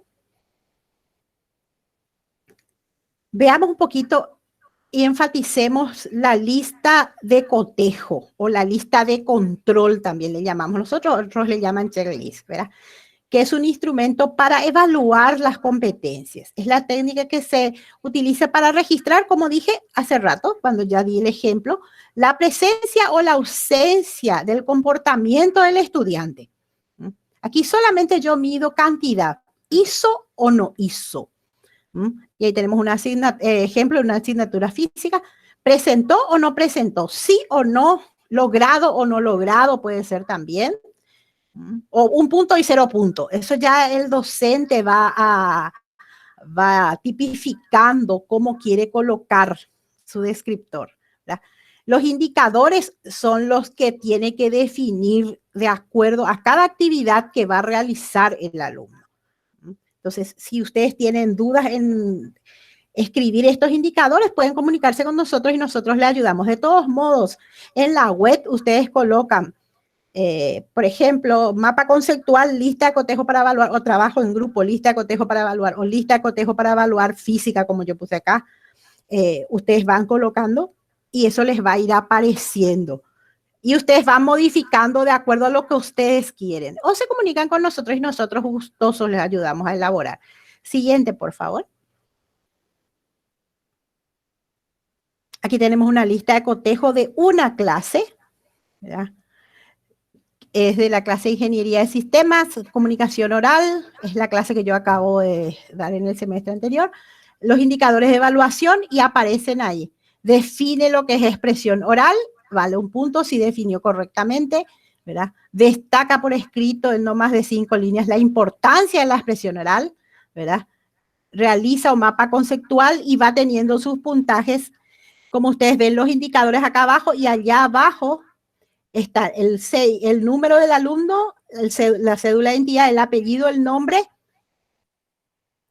Veamos un poquito y enfaticemos la lista de cotejo o la lista de control, también le llamamos. Nosotros otros le llaman checklist, ¿verdad? Que es un instrumento para evaluar las competencias. Es la técnica que se utiliza para registrar, como dije hace rato, cuando ya di el ejemplo, la presencia o la ausencia del comportamiento del estudiante. Aquí solamente yo mido cantidad, hizo o no hizo. Y ahí tenemos un ejemplo de una asignatura física, presentó o no presentó, sí o no, logrado o no logrado puede ser también. O 1 punto y 0 puntos. Eso ya el docente va tipificando cómo quiere colocar su descriptor, ¿verdad? Los indicadores son los que tiene que definir de acuerdo a cada actividad que va a realizar el alumno. Entonces, si ustedes tienen dudas en escribir estos indicadores, pueden comunicarse con nosotros y nosotros les ayudamos. De todos modos, en la web ustedes colocan por ejemplo, mapa conceptual, lista de cotejo para evaluar, o trabajo en grupo, lista de cotejo para evaluar, o lista de cotejo para evaluar física, como yo puse acá. Ustedes van colocando y eso les va a ir apareciendo. Y ustedes van modificando de acuerdo a lo que ustedes quieren. O se comunican con nosotros y nosotros gustosos les ayudamos a elaborar. Siguiente, por favor. Aquí tenemos una lista de cotejo de una clase, ¿verdad? Es de la clase de Ingeniería de Sistemas, Comunicación Oral, es la clase que yo acabo de dar en el semestre anterior. Los indicadores de evaluación y aparecen ahí. Define lo que es expresión oral, vale 1 punto si definió correctamente, ¿verdad? Destaca por escrito en no más de 5 líneas la importancia de la expresión oral, ¿verdad? Realiza un mapa conceptual y va teniendo sus puntajes, como ustedes ven los indicadores acá abajo y allá abajo está el número del alumno, la cédula de identidad, el apellido, el nombre,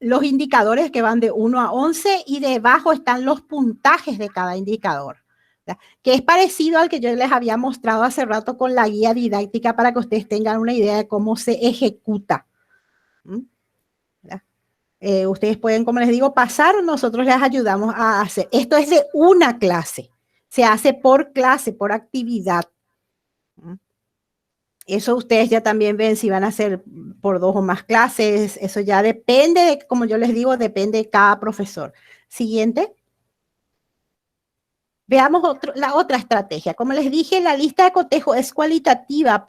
los indicadores que van de 1 a 11 y debajo están los puntajes de cada indicador, ¿verdad? Que es parecido al que yo les había mostrado hace rato con la guía didáctica para que ustedes tengan una idea de cómo se ejecuta. Ustedes pueden, como les digo, pasar, nosotros les ayudamos a hacer. Esto es de una clase, se hace por clase, por actividad. Eso ustedes ya también ven si van a hacer por 2 o más clases, eso ya depende, de, como yo les digo, depende de cada profesor. Siguiente. Veamos la otra estrategia. Como les dije, la lista de cotejo es cuantitativa,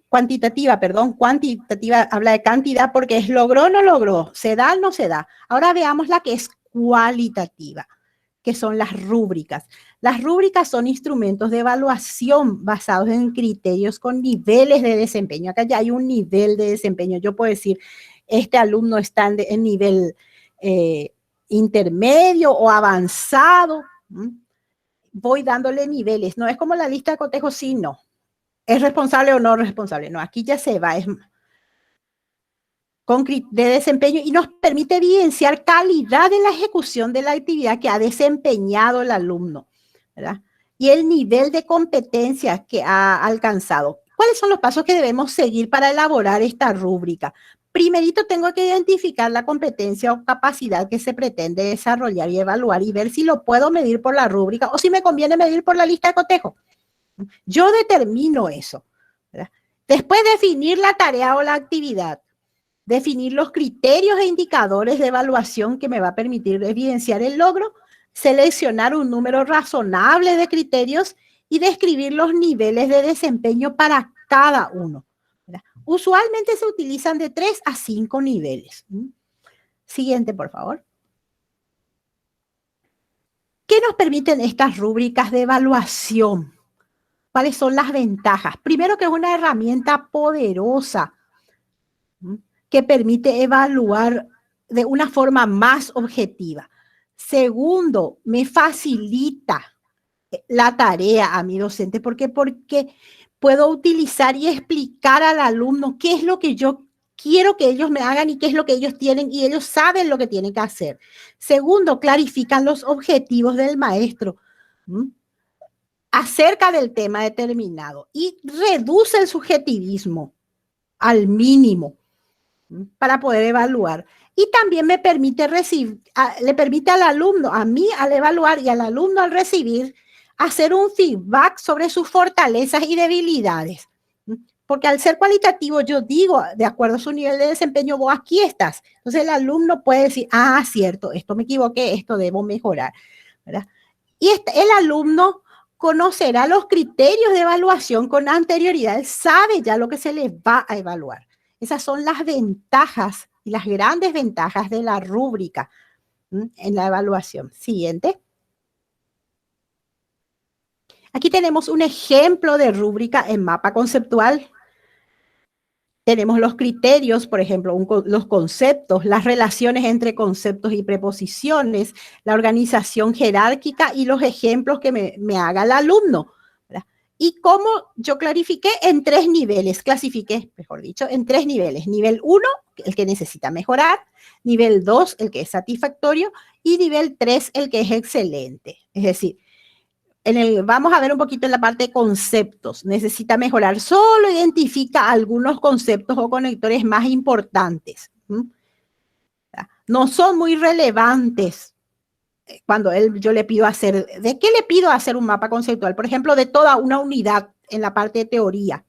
cuantitativa habla de cantidad porque es logró o no logró, se da o no se da. Ahora veamos la que es cualitativa, que son las rúbricas. Las rúbricas son instrumentos de evaluación basados en criterios con niveles de desempeño. Acá ya hay un nivel de desempeño. Yo puedo decir, este alumno está en nivel intermedio o avanzado. Voy dándole niveles. No es como la lista de cotejo, sí, no. ¿Es responsable o no responsable? No, aquí ya se va. Es de desempeño y nos permite evidenciar calidad en la ejecución de la actividad que ha desempeñado el alumno, ¿verdad? Y el nivel de competencia que ha alcanzado. ¿Cuáles son los pasos que debemos seguir para elaborar esta rúbrica? Primerito tengo que identificar la competencia o capacidad que se pretende desarrollar y evaluar y ver si lo puedo medir por la rúbrica o si me conviene medir por la lista de cotejo. Yo determino eso, ¿verdad? Después definir la tarea o la actividad. Definir los criterios e indicadores de evaluación que me va a permitir evidenciar el logro, seleccionar un número razonable de criterios y describir los niveles de desempeño para cada uno. Usualmente se utilizan de 3 a 5 niveles. Siguiente, por favor. ¿Qué nos permiten estas rúbricas de evaluación? ¿Cuáles son las ventajas? Primero, que es una herramienta poderosa que permite evaluar de una forma más objetiva. Segundo, me facilita la tarea a mi docente. ¿Por qué? Porque puedo utilizar y explicar al alumno qué es lo que yo quiero que ellos me hagan y qué es lo que ellos tienen, y ellos saben lo que tienen que hacer. Segundo, clarifican los objetivos del maestro acerca del tema determinado y reduce el subjetivismo al mínimo para poder evaluar. Y también me permite le permite al alumno, a mí al evaluar y al alumno al recibir, hacer un feedback sobre sus fortalezas y debilidades. Porque al ser cualitativo, yo digo, de acuerdo a su nivel de desempeño, vos aquí estás. Entonces el alumno puede decir, ah, cierto, esto me equivoqué, esto debo mejorar, ¿verdad? Y el alumno conocerá los criterios de evaluación con anterioridad, él sabe ya lo que se le va a evaluar. Esas son las ventajas y las grandes ventajas de la rúbrica en la evaluación. Siguiente. Aquí tenemos un ejemplo de rúbrica en mapa conceptual. Tenemos los criterios, por ejemplo, los conceptos, las relaciones entre conceptos y preposiciones, la organización jerárquica y los ejemplos que me haga el alumno. Y como yo clarifiqué en 3 niveles, clasifiqué, mejor dicho, en 3 niveles. Nivel 1, el que necesita mejorar. Nivel 2, el que es satisfactorio. Y nivel 3, el que es excelente. Es decir, vamos a ver un poquito en la parte de conceptos. Necesita mejorar. Solo identifica algunos conceptos o conectores más importantes. No son muy relevantes. Cuando yo le pido hacer, ¿de qué le pido hacer un mapa conceptual? Por ejemplo, de toda una unidad en la parte de teoría.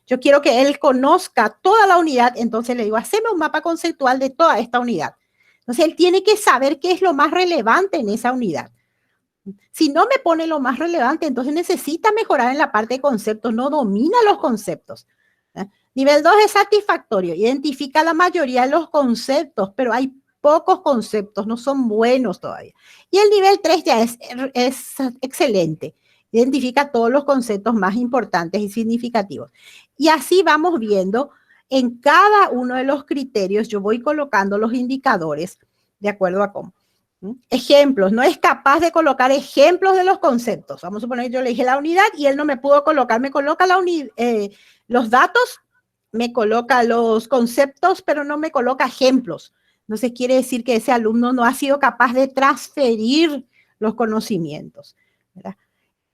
Yo quiero que él conozca toda la unidad, entonces le digo, haceme un mapa conceptual de toda esta unidad. Entonces, él tiene que saber qué es lo más relevante en esa unidad. Si no me pone lo más relevante, entonces necesita mejorar en la parte de conceptos, no domina los conceptos. Nivel 2 es satisfactorio, identifica la mayoría de los conceptos, pero hay pocos conceptos, no son buenos todavía. Y el nivel 3 ya es excelente. Identifica todos los conceptos más importantes y significativos. Y así vamos viendo en cada uno de los criterios, yo voy colocando los indicadores de acuerdo a cómo. Ejemplos, no es capaz de colocar ejemplos de los conceptos. Vamos a suponer que yo le dije la unidad y él no me pudo colocar, me coloca los datos, me coloca los conceptos, pero no me coloca ejemplos. Entonces quiere decir que ese alumno no ha sido capaz de transferir los conocimientos, ¿verdad?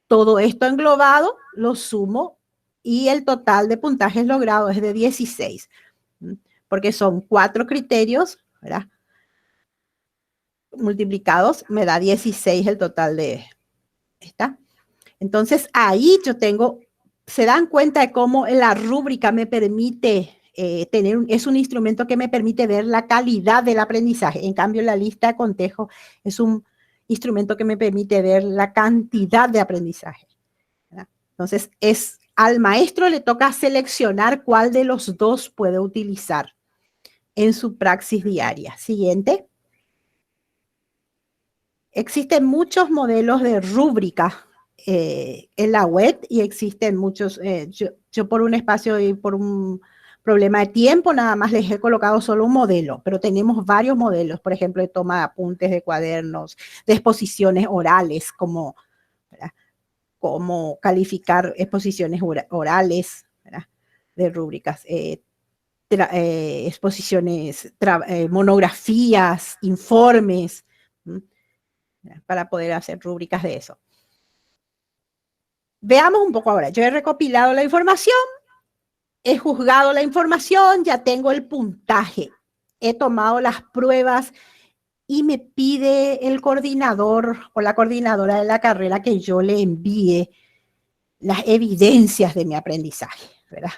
Todo esto englobado lo sumo y el total de puntajes logrados es de 16, porque son 4 criterios, ¿verdad? Multiplicados me da 16 el total de esta. Entonces ahí yo tengo, se dan cuenta de cómo la rúbrica me permite es un instrumento que me permite ver la calidad del aprendizaje. En cambio, la lista de cotejo es un instrumento que me permite ver la cantidad de aprendizaje, ¿verdad? Entonces, al maestro le toca seleccionar cuál de los dos puede utilizar en su praxis diaria. Siguiente. Existen muchos modelos de rúbrica en la web y existen muchos, yo por un espacio y por un problema de tiempo nada más les he colocado solo un modelo, pero tenemos varios modelos, por ejemplo, de toma de apuntes de cuadernos, de exposiciones orales, como calificar exposiciones orales, ¿verdad? De rúbricas, exposiciones, monografías, informes, para poder hacer rúbricas de eso. Veamos un poco ahora. Yo he recopilado la información, he juzgado la información, ya tengo el puntaje, he tomado las pruebas y me pide el coordinador o la coordinadora de la carrera que yo le envíe las evidencias de mi aprendizaje, ¿verdad?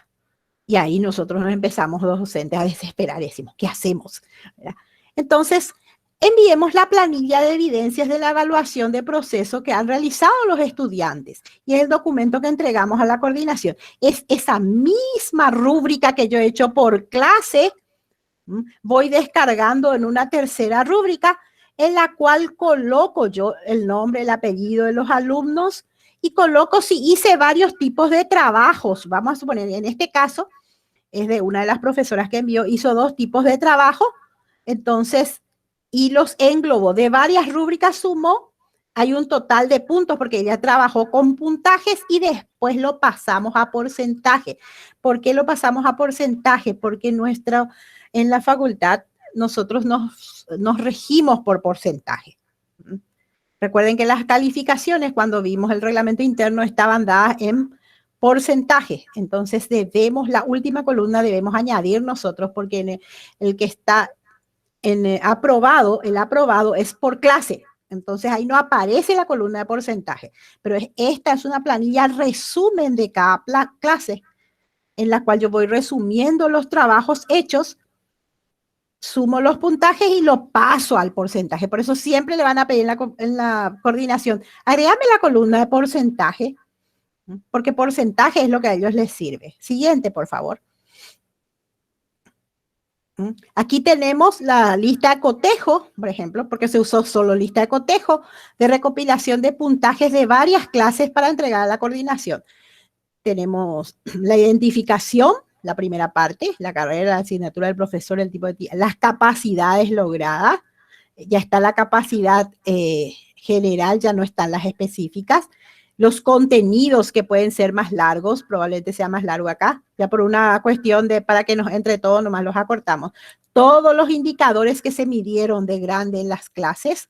Y ahí nosotros nos empezamos los docentes a desesperar, decimos, ¿qué hacemos? ¿Verdad? Entonces, enviemos la planilla de evidencias de la evaluación de proceso que han realizado los estudiantes y es el documento que entregamos a la coordinación. Es esa misma rúbrica que yo he hecho por clase, voy descargando en una tercera rúbrica en la cual coloco yo el nombre, el apellido de los alumnos y coloco si hice varios tipos de trabajos. Vamos a suponer, en este caso, es de una de las profesoras que envió, hizo 2 tipos de trabajo, entonces, y los englobó de varias rúbricas, sumó, hay un total de puntos porque ella trabajó con puntajes y después lo pasamos a porcentaje. ¿Por qué lo pasamos a porcentaje? Porque en la facultad nosotros nos regimos por porcentaje. Recuerden que las calificaciones, cuando vimos el reglamento interno, estaban dadas en porcentaje. Entonces la última columna debemos añadir nosotros porque el que está el aprobado es por clase. Entonces ahí no aparece la columna de porcentaje, pero esta es una planilla resumen de cada clase en la cual yo voy resumiendo los trabajos hechos, sumo los puntajes y lo paso al porcentaje. Por eso siempre le van a pedir en la coordinación, agregame la columna de porcentaje, porque porcentaje es lo que a ellos les sirve. Siguiente, por favor. Aquí tenemos la lista de cotejo, por ejemplo, porque se usó solo lista de cotejo, de recopilación de puntajes de varias clases para entregar a la coordinación. Tenemos la identificación, la primera parte, la carrera, la asignatura del profesor, el tipo de las capacidades logradas, ya está la capacidad general, ya no están las específicas. Los contenidos que pueden ser más largos, probablemente sea más largo acá, ya por una cuestión para que nos entre todo, nomás los acortamos. Todos los indicadores que se midieron de grande en las clases,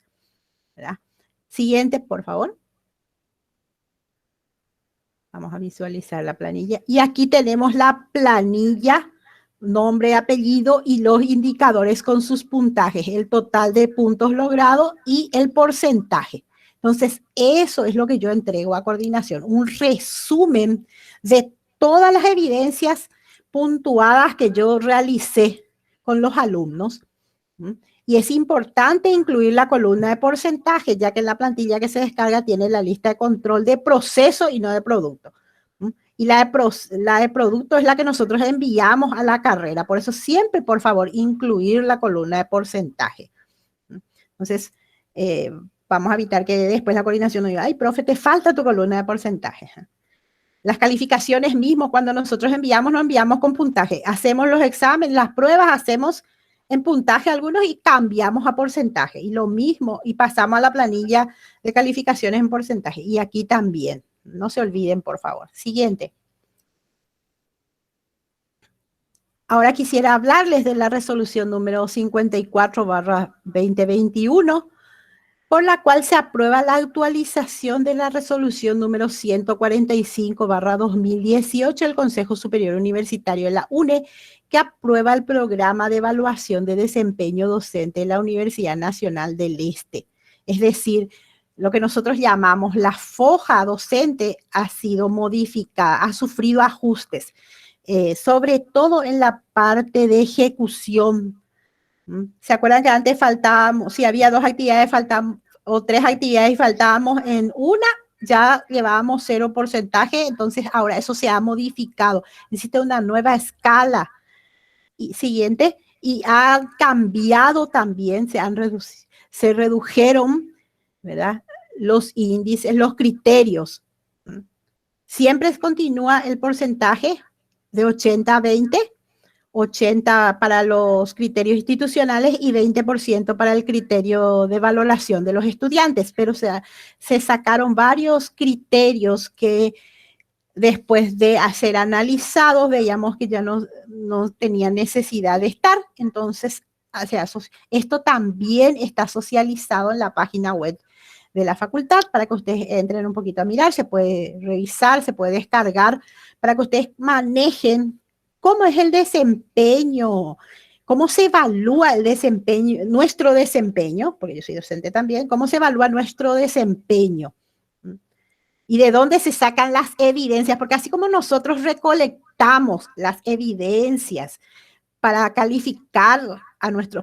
¿verdad? Siguiente, por favor. Vamos a visualizar la planilla. Y aquí tenemos la planilla, nombre, apellido y los indicadores con sus puntajes, el total de puntos logrados y el porcentaje. Entonces, eso es lo que yo entrego a coordinación, un resumen de todas las evidencias puntuadas que yo realicé con los alumnos. Y es importante incluir la columna de porcentaje, ya que en la plantilla que se descarga tiene la lista de control de proceso y no de producto. Y la de producto es la que nosotros enviamos a la carrera. Por eso siempre, por favor, incluir la columna de porcentaje. Entonces, vamos a evitar que después la coordinación nos diga, ay, profe, te falta tu columna de porcentaje. Las calificaciones mismo, cuando nosotros enviamos, no enviamos con puntaje. Hacemos los exámenes, las pruebas, hacemos en puntaje algunos y cambiamos a porcentaje. Y lo mismo, y pasamos a la planilla de calificaciones en porcentaje. Y aquí también. No se olviden, por favor. Siguiente. Ahora quisiera hablarles de la resolución número 54/2021, por la cual se aprueba la actualización de la resolución número 145/2018 del Consejo Superior Universitario de la UNE, que aprueba el programa de evaluación de desempeño docente de la Universidad Nacional del Este. Es decir, lo que nosotros llamamos la foja docente ha sido modificada, ha sufrido ajustes, sobre todo en la parte de ejecución. ¿Se acuerdan que antes faltábamos, si había 2 actividades o 3 actividades y faltábamos en una, ya llevábamos 0%, entonces ahora eso se ha modificado. Necesita una nueva escala. Y siguiente, y ha cambiado también, se redujeron, ¿verdad?, los índices, los criterios. Siempre continúa el porcentaje de 80-20, 80 para los criterios institucionales y 20% para el criterio de valoración de los estudiantes, pero se sacaron varios criterios que después de ser analizados veíamos que ya no tenían necesidad de estar. Entonces, esto también está socializado en la página web de la facultad para que ustedes entren un poquito a mirar, se puede revisar, se puede descargar, para que ustedes manejen cómo es el desempeño, cómo se evalúa el desempeño, nuestro desempeño, porque yo soy docente también, cómo se evalúa nuestro desempeño y de dónde se sacan las evidencias, porque así como nosotros recolectamos las evidencias para calificar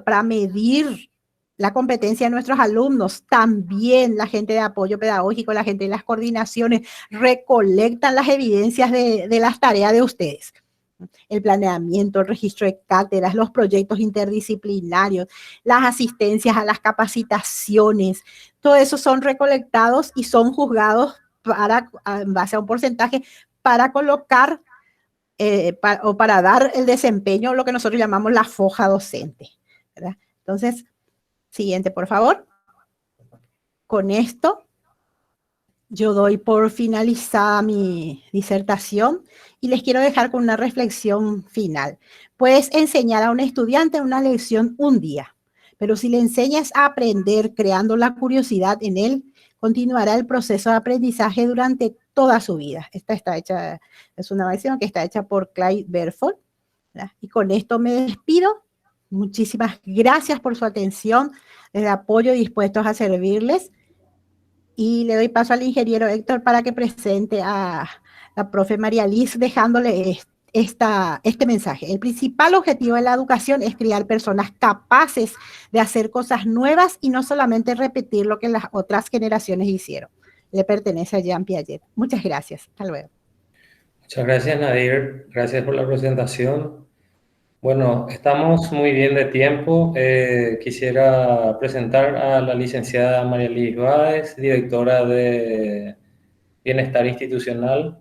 para medir la competencia de nuestros alumnos, también la gente de apoyo pedagógico, la gente de las coordinaciones, recolectan las evidencias de las tareas de ustedes. El planeamiento, el registro de cátedras, los proyectos interdisciplinarios, las asistencias a las capacitaciones, todo eso son recolectados y son juzgados en base a un porcentaje para colocar o para dar el desempeño, lo que nosotros llamamos la foja docente, ¿verdad? Entonces, siguiente, por favor. Con esto, yo doy por finalizada mi disertación y les quiero dejar con una reflexión final. Puedes enseñar a un estudiante una lección un día, pero si le enseñas a aprender creando la curiosidad en él, continuará el proceso de aprendizaje durante toda su vida. Esta está hecha, es una versión que está hecha por Clyde Berford, ¿verdad? Y con esto me despido. Muchísimas gracias por su atención, el apoyo y dispuestos a servirles. Y le doy paso al ingeniero Héctor para que presente a la profe María Liz, dejándole este mensaje. El principal objetivo de la educación es crear personas capaces de hacer cosas nuevas y no solamente repetir lo que las otras generaciones hicieron. Le pertenece a Jean Piaget. Muchas gracias. Hasta luego. Muchas gracias, Nadir. Gracias por la presentación. Bueno, estamos muy bien de tiempo. Quisiera presentar a la licenciada María Liz Báez, directora de Bienestar Institucional.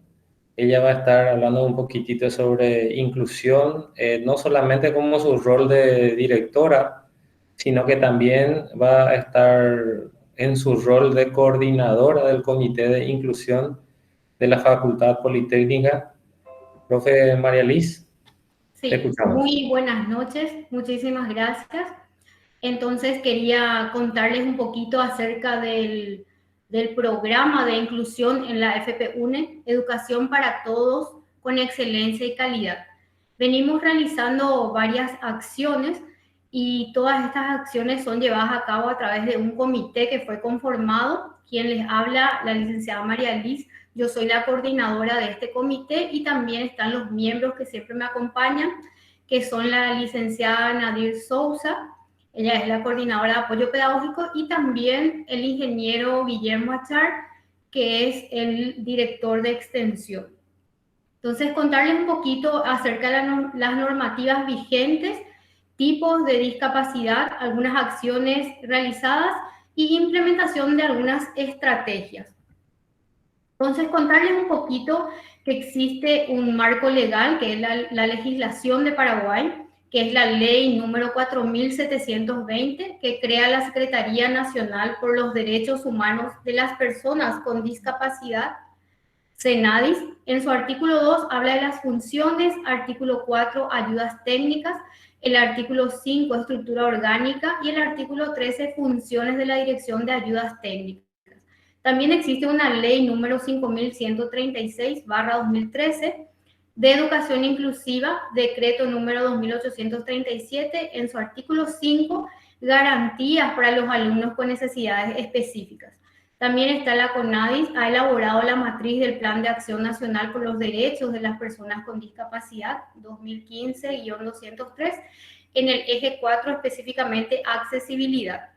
Ella va a estar hablando un poquitito sobre inclusión, no solamente como su rol de directora, sino que también va a estar en su rol de coordinadora del Comité de Inclusión de la Facultad Politécnica. Profe María Liz. Sí, muy buenas noches, muchísimas gracias. Entonces quería contarles un poquito acerca del programa de inclusión en la FP UNE, Educación para Todos con Excelencia y Calidad. Venimos realizando varias acciones y todas estas acciones son llevadas a cabo a través de un comité que fue conformado. Quien les habla, la licenciada María Liz. Yo soy la coordinadora de este comité y también están los miembros que siempre me acompañan, que son la licenciada Nadir Sousa, ella es la coordinadora de apoyo pedagógico, y también el ingeniero Guillermo Achar, que es el director de extensión. Entonces, contarles un poquito acerca de las normativas vigentes, tipos de discapacidad, algunas acciones realizadas y implementación de algunas estrategias. Entonces, contarles un poquito que existe un marco legal, que es la legislación de Paraguay, que es la ley número 4720, que crea la Secretaría Nacional por los Derechos Humanos de las Personas con Discapacidad. CENADIS. En su artículo 2 habla de las funciones, artículo 4 ayudas técnicas, el artículo 5 estructura orgánica y el artículo 13 funciones de la Dirección de Ayudas Técnicas. También existe una ley número 5136/2013 de educación inclusiva, decreto número 2837, en su artículo 5, garantías para los alumnos con necesidades específicas. También está la CONADIS, ha elaborado la matriz del Plan de Acción Nacional por los Derechos de las Personas con Discapacidad 2015-203, en el eje 4 específicamente accesibilidad.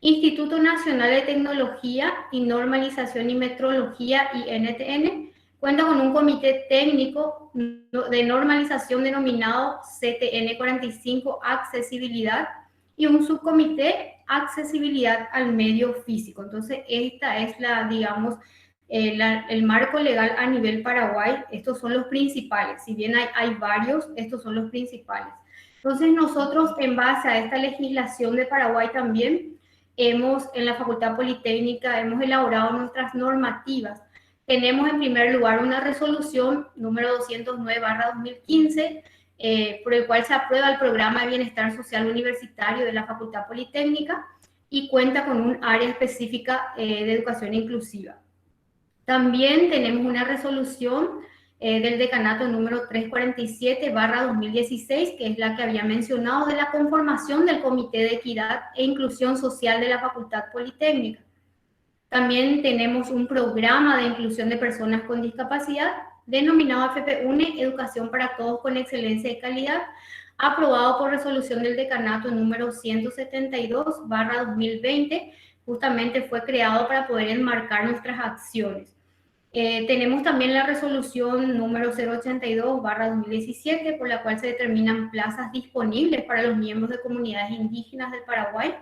Instituto Nacional de Tecnología y Normalización y Metrología, INTN, cuenta con un comité técnico de normalización denominado CTN 45 Accesibilidad y un subcomité Accesibilidad al Medio Físico. Entonces, esta es el marco legal a nivel Paraguay. Estos son los principales. Si bien hay varios, estos son los principales. Entonces, nosotros, en base a esta legislación de Paraguay también, en la Facultad Politécnica, hemos elaborado nuestras normativas. Tenemos en primer lugar una resolución número 209/2015, por el cual se aprueba el Programa de Bienestar Social Universitario de la Facultad Politécnica y cuenta con un área específica de educación inclusiva. También tenemos una resolución del decanato número 347/2016, que es la que había mencionado, de la conformación del Comité de Equidad e Inclusión Social de la Facultad Politécnica. También tenemos un programa de inclusión de personas con discapacidad denominado FPUNE, Educación para Todos con Excelencia y Calidad, aprobado por resolución del decanato número 172/2020, justamente fue creado para poder enmarcar nuestras acciones. Tenemos también la resolución número 082/2017, por la cual se determinan plazas disponibles para los miembros de comunidades indígenas del Paraguay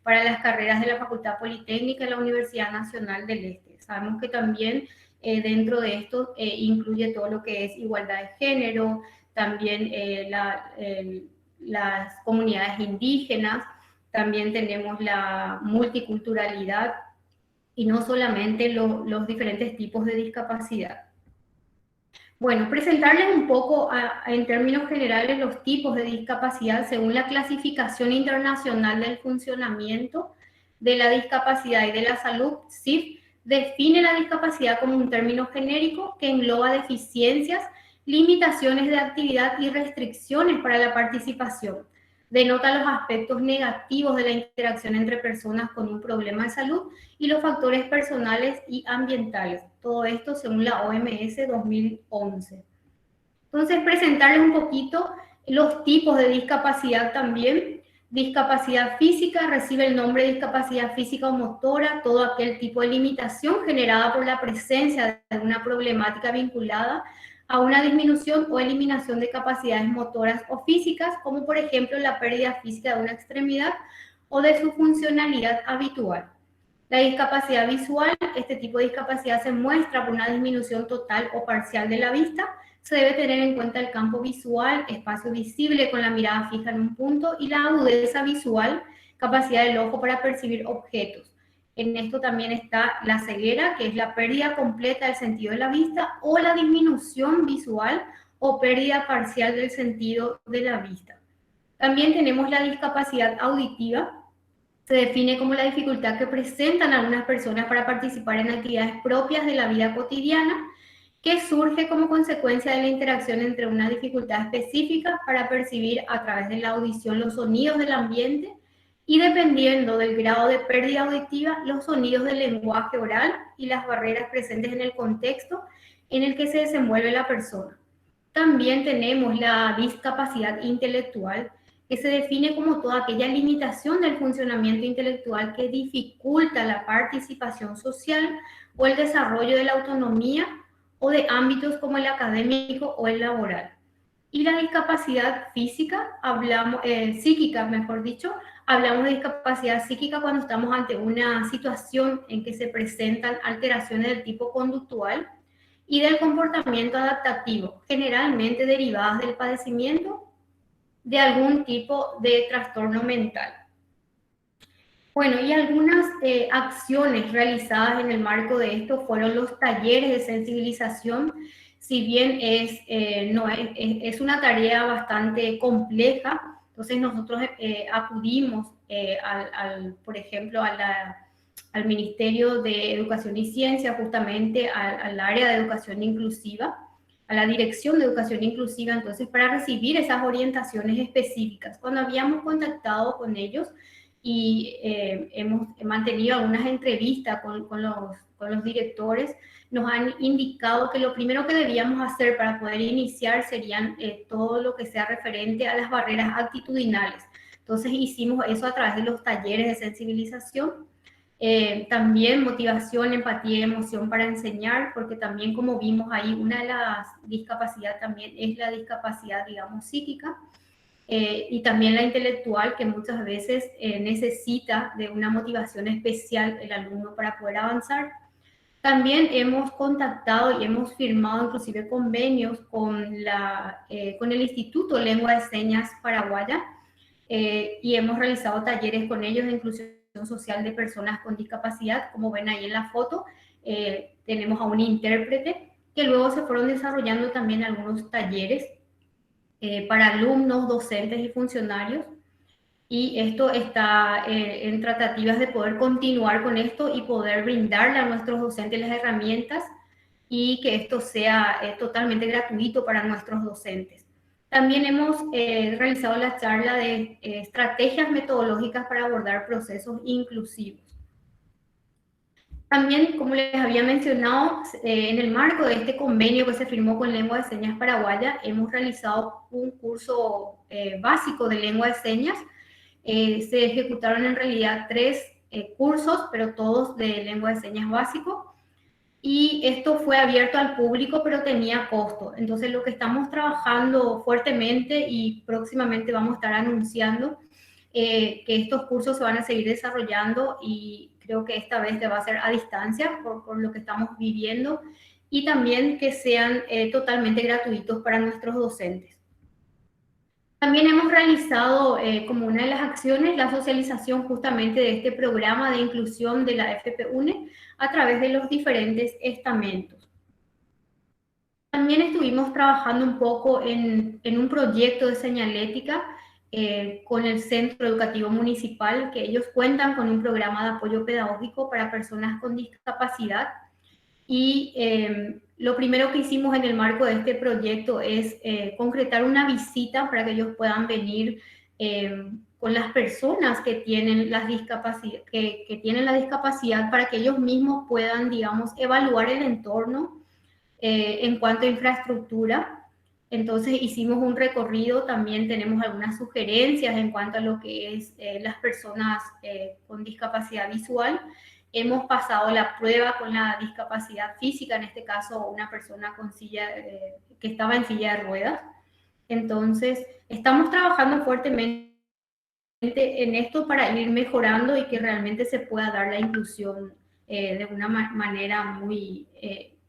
para las carreras de la Facultad Politécnica y la Universidad Nacional del Este. Sabemos que también dentro de esto incluye todo lo que es igualdad de género, también las comunidades indígenas, también tenemos la multiculturalidad y no solamente los diferentes tipos de discapacidad. Bueno, presentarles un poco en términos generales los tipos de discapacidad según la Clasificación Internacional del Funcionamiento de la Discapacidad y de la Salud. CIF define la discapacidad como un término genérico que engloba deficiencias, limitaciones de actividad y restricciones para la participación. Denota los aspectos negativos de la interacción entre personas con un problema de salud y los factores personales y ambientales. Todo esto según la OMS 2011. Entonces, presentarles un poquito los tipos de discapacidad también. Discapacidad física recibe el nombre de discapacidad física o motora, todo aquel tipo de limitación generada por la presencia de una problemática vinculada a una disminución o eliminación de capacidades motoras o físicas, como por ejemplo la pérdida física de una extremidad o de su funcionalidad habitual. La discapacidad visual, este tipo de discapacidad se muestra por una disminución total o parcial de la vista. Se debe tener en cuenta el campo visual, espacio visible con la mirada fija en un punto, y la agudeza visual, capacidad del ojo para percibir objetos. En esto también está la ceguera, que es la pérdida completa del sentido de la vista, o la disminución visual o pérdida parcial del sentido de la vista. También tenemos la discapacidad auditiva. Se define como la dificultad que presentan algunas personas para participar en actividades propias de la vida cotidiana, que surge como consecuencia de la interacción entre una dificultad específica para percibir a través de la audición los sonidos del ambiente y, dependiendo del grado de pérdida auditiva, los sonidos del lenguaje oral y las barreras presentes en el contexto en el que se desenvuelve la persona. También tenemos la discapacidad intelectual, que se define como toda aquella limitación del funcionamiento intelectual que dificulta la participación social o el desarrollo de la autonomía o de ámbitos como el académico o el laboral. Y la discapacidad física, psíquica, mejor dicho, hablamos de discapacidad psíquica cuando estamos ante una situación en que se presentan alteraciones del tipo conductual y del comportamiento adaptativo, generalmente derivadas del padecimiento de algún tipo de trastorno mental. Bueno, y algunas acciones realizadas en el marco de esto fueron los talleres de sensibilización. Si bien es una tarea bastante compleja, entonces nosotros acudimos, por ejemplo, al Ministerio de Educación y Ciencia, justamente al área de educación inclusiva, a la Dirección de Educación Inclusiva, entonces, para recibir esas orientaciones específicas. Cuando habíamos contactado con ellos, y hemos mantenido algunas entrevistas con los directores, nos han indicado que lo primero que debíamos hacer para poder iniciar serían todo lo que sea referente a las barreras actitudinales. Entonces hicimos eso a través de los talleres de sensibilización. También motivación, empatía y emoción para enseñar, porque también, como vimos ahí, una de las discapacidades también es la discapacidad, digamos, psíquica. Y también la intelectual, que muchas veces necesita de una motivación especial el alumno para poder avanzar. También hemos contactado y hemos firmado inclusive convenios con el Instituto Lengua de Señas Paraguaya, y hemos realizado talleres con ellos de inclusión social de personas con discapacidad. Como ven ahí en la foto, tenemos a un intérprete, que luego se fueron desarrollando también algunos talleres para alumnos, docentes y funcionarios, y esto está en tratativas de poder continuar con esto y poder brindarle a nuestros docentes las herramientas, y que esto sea totalmente gratuito para nuestros docentes. También hemos realizado la charla de estrategias metodológicas para abordar procesos inclusivos. También, como les había mencionado, en el marco de este convenio que se firmó con Lengua de Señas Paraguaya, hemos realizado un curso básico de lengua de señas. Se ejecutaron en realidad 3 cursos, pero todos de lengua de señas básico. Y esto fue abierto al público, pero tenía costo. Entonces, lo que estamos trabajando fuertemente, y próximamente vamos a estar anunciando que estos cursos se van a seguir desarrollando, y creo que esta vez va a ser a distancia por lo que estamos viviendo, y también que sean totalmente gratuitos para nuestros docentes. También hemos realizado como una de las acciones la socialización justamente de este programa de inclusión de la FP-UNE a través de los diferentes estamentos. También estuvimos trabajando un poco en un proyecto de señalética con el Centro Educativo Municipal, que ellos cuentan con un programa de apoyo pedagógico para personas con discapacidad. Y lo primero que hicimos en el marco de este proyecto es concretar una visita para que ellos puedan venir con las personas que tienen la discapacidad, para que ellos mismos puedan, digamos, evaluar el entorno en cuanto a infraestructura. Entonces hicimos un recorrido, también tenemos algunas sugerencias en cuanto a lo que es las personas con discapacidad visual. Hemos pasado la prueba con la discapacidad física, en este caso una persona con que estaba en silla de ruedas. Entonces estamos trabajando fuertemente en esto para ir mejorando y que realmente se pueda dar la inclusión de una manera muy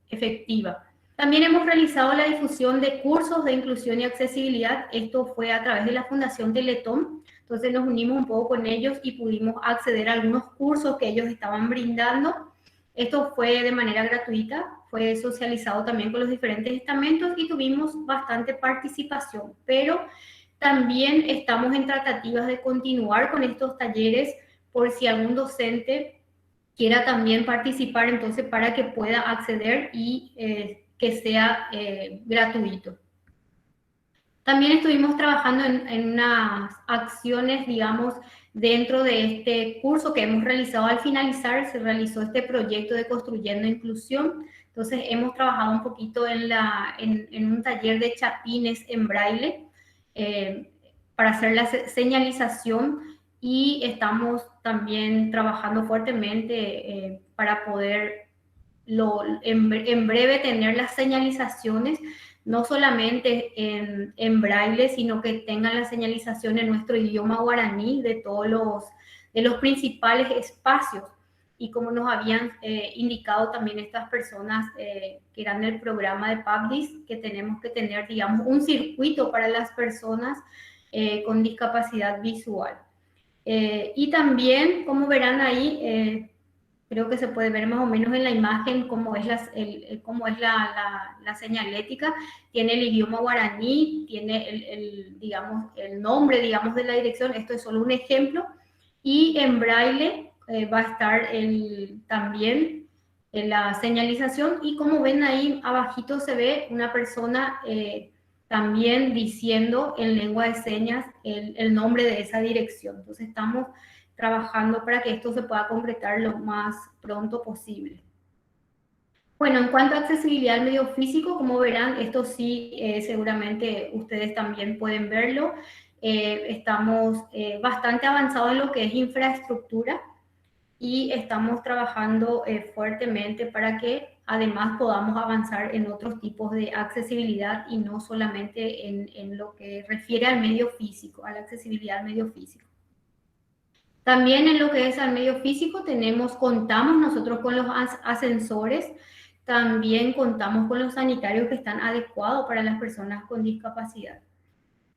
efectiva. También hemos realizado la difusión de cursos de inclusión y accesibilidad. Esto fue a través de la Fundación Teletón. Entonces nos unimos un poco con ellos y pudimos acceder a algunos cursos que ellos estaban brindando. Esto fue de manera gratuita, fue socializado también con los diferentes estamentos y tuvimos bastante participación. Pero también estamos en tratativas de continuar con estos talleres por si algún docente quiera también participar, entonces para que pueda acceder y que sea gratuito. También estuvimos trabajando en unas acciones, digamos, dentro de este curso que hemos realizado. Al finalizar, se realizó este proyecto de Construyendo Inclusión. Entonces, hemos trabajado un poquito en un taller de chapines en braille para hacer la señalización, y estamos también trabajando fuertemente para poder en breve tener las señalizaciones, no solamente en braille, sino que tengan la señalización en nuestro idioma guaraní de todos los principales espacios. Y como nos habían indicado también estas personas que eran del programa de PABDIS, que tenemos que tener, digamos, un circuito para las personas con discapacidad visual. Y también, como verán ahí, creo que se puede ver más o menos en la imagen cómo es, la señalética. Tiene el idioma guaraní, tiene digamos, el nombre, digamos, de la dirección. Esto es solo un ejemplo. Y en braille va a estar también en la señalización. Y como ven ahí abajito se ve una persona también diciendo en lengua de señas el nombre de esa dirección. Entonces estamos trabajando para que esto se pueda concretar lo más pronto posible. Bueno, en cuanto a accesibilidad al medio físico, como verán, esto sí, seguramente ustedes también pueden verlo. Estamos bastante avanzados en lo que es infraestructura y estamos trabajando fuertemente para que además podamos avanzar en otros tipos de accesibilidad y no solamente en lo que refiere al medio físico, a la accesibilidad al medio físico. También en lo que es al medio físico contamos nosotros con los ascensores, también contamos con los sanitarios que están adecuados para las personas con discapacidad.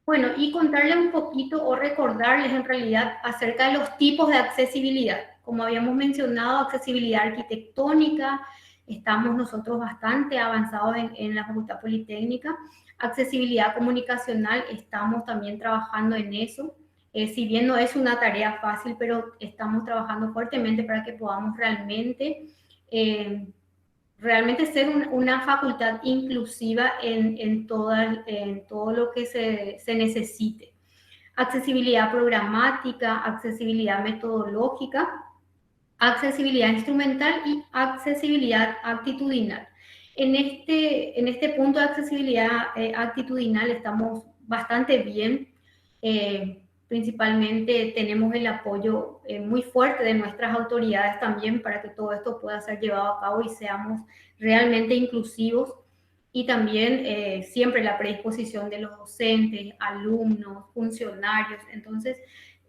Bueno, y contarles un poquito o recordarles en realidad acerca de los tipos de accesibilidad. Como habíamos mencionado, accesibilidad arquitectónica, estamos nosotros bastante avanzados en la Facultad Politécnica. Accesibilidad comunicacional, estamos también trabajando en eso. Si bien no es una tarea fácil, pero estamos trabajando fuertemente para que podamos realmente ser una facultad inclusiva en todo lo que se necesite. Accesibilidad programática, accesibilidad metodológica, accesibilidad instrumental y accesibilidad actitudinal. En este punto de accesibilidad actitudinal estamos bastante bien. Principalmente tenemos el apoyo muy fuerte de nuestras autoridades también para que todo esto pueda ser llevado a cabo y seamos realmente inclusivos. Y también siempre la predisposición de los docentes, alumnos, funcionarios. Entonces,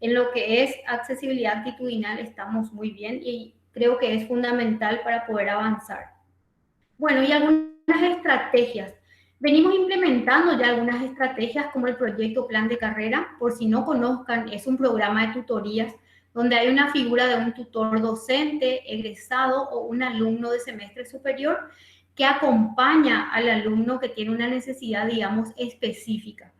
en lo que es accesibilidad actitudinal estamos muy bien y creo que es fundamental para poder avanzar. Bueno, y algunas estrategias. Venimos implementando ya algunas estrategias como el proyecto Plan de Carrera. Por si no conozcan, es un programa de tutorías donde hay una figura de un tutor docente, egresado o un alumno de semestre superior que acompaña al alumno que tiene una necesidad, digamos, específica.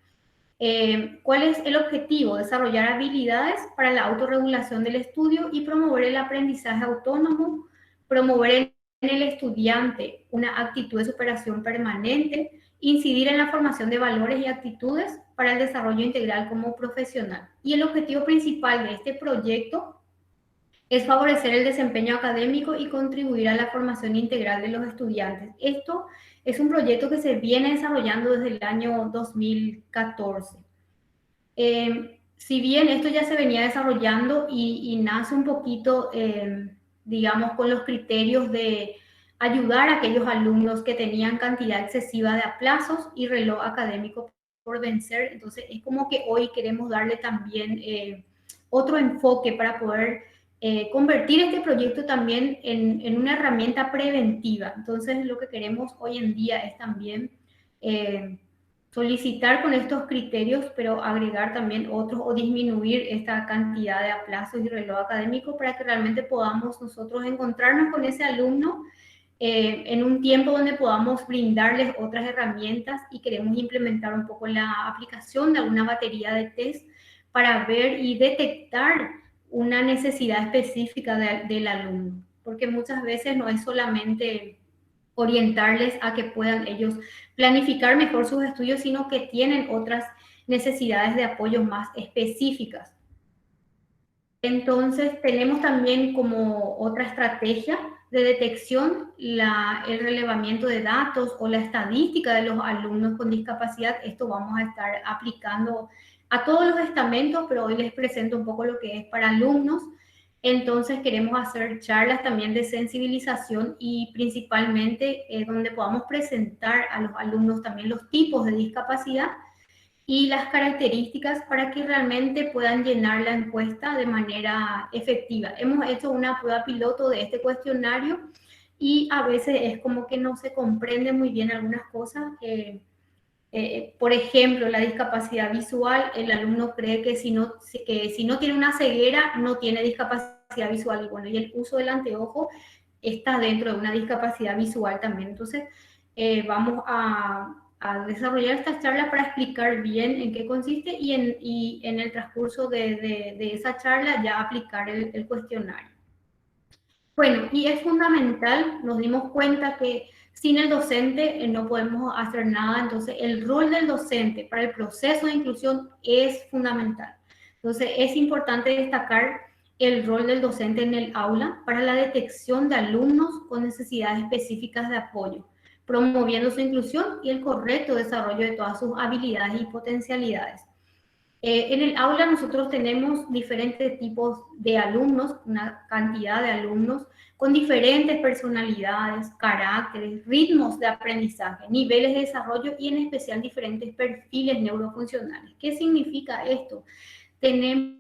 ¿Cuál es el objetivo? Desarrollar habilidades para la autorregulación del estudio y promover el aprendizaje autónomo, promover en el estudiante una actitud de superación permanente, incidir en la formación de valores y actitudes para el desarrollo integral como profesional. Y el objetivo principal de este proyecto es favorecer el desempeño académico y contribuir a la formación integral de los estudiantes. Esto es un proyecto que se viene desarrollando desde el año 2014. Si bien esto ya se venía desarrollando y nace un poquito, digamos, con los criterios de ayudar a aquellos alumnos que tenían cantidad excesiva de aplazos y reloj académico por vencer, entonces es como que hoy queremos darle también otro enfoque para poder convertir este proyecto también en una herramienta preventiva. Entonces lo que queremos hoy en día es también solicitar con estos criterios, pero agregar también otros o disminuir esta cantidad de aplazos y reloj académico para que realmente podamos nosotros encontrarnos con ese alumno en un tiempo donde podamos brindarles otras herramientas y queremos implementar un poco la aplicación de alguna batería de test para ver y detectar una necesidad específica del alumno, porque muchas veces no es solamente orientarles a que puedan ellos planificar mejor sus estudios, sino que tienen otras necesidades de apoyo más específicas. Entonces, tenemos también como otra estrategia de detección el relevamiento de datos o la estadística de los alumnos con discapacidad. Esto vamos a estar aplicando a todos los estamentos, pero hoy les presento un poco lo que es para alumnos. Entonces queremos hacer charlas también de sensibilización y principalmente donde podamos presentar a los alumnos también los tipos de discapacidad y las características para que realmente puedan llenar la encuesta de manera efectiva. Hemos hecho una prueba piloto de este cuestionario y a veces es como que no se comprende muy bien algunas cosas. por ejemplo, la discapacidad visual, el alumno cree que si no tiene una ceguera, no tiene discapacidad visual. Y bueno, y el uso del anteojo está dentro de una discapacidad visual también. Entonces, vamos a desarrollar estas charlas para explicar bien en qué consiste y en el transcurso de esa charla ya aplicar el cuestionario. Bueno, y es fundamental, nos dimos cuenta que sin el docente no podemos hacer nada, entonces el rol del docente para el proceso de inclusión es fundamental. Entonces es importante destacar el rol del docente en el aula para la detección de alumnos con necesidades específicas de apoyo, promoviendo su inclusión y el correcto desarrollo de todas sus habilidades y potencialidades. En el aula nosotros tenemos diferentes tipos de alumnos, una cantidad de alumnos con diferentes personalidades, caracteres, ritmos de aprendizaje, niveles de desarrollo y en especial diferentes perfiles neurofuncionales. ¿Qué significa esto? Tenemos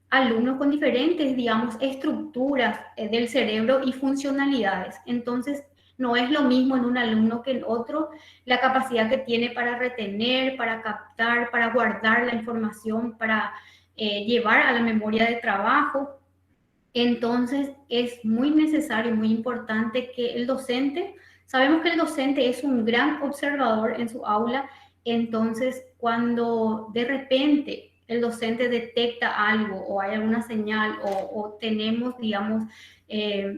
alumnos con diferentes, digamos, estructuras del cerebro y funcionalidades. Entonces, no es lo mismo en un alumno que en otro la capacidad que tiene para retener, para captar, para guardar la información, para llevar a la memoria de trabajo. Entonces, es muy necesario, muy importante que el docente, sabemos que el docente es un gran observador en su aula, entonces cuando de repente el docente detecta algo o hay alguna señal o tenemos, digamos,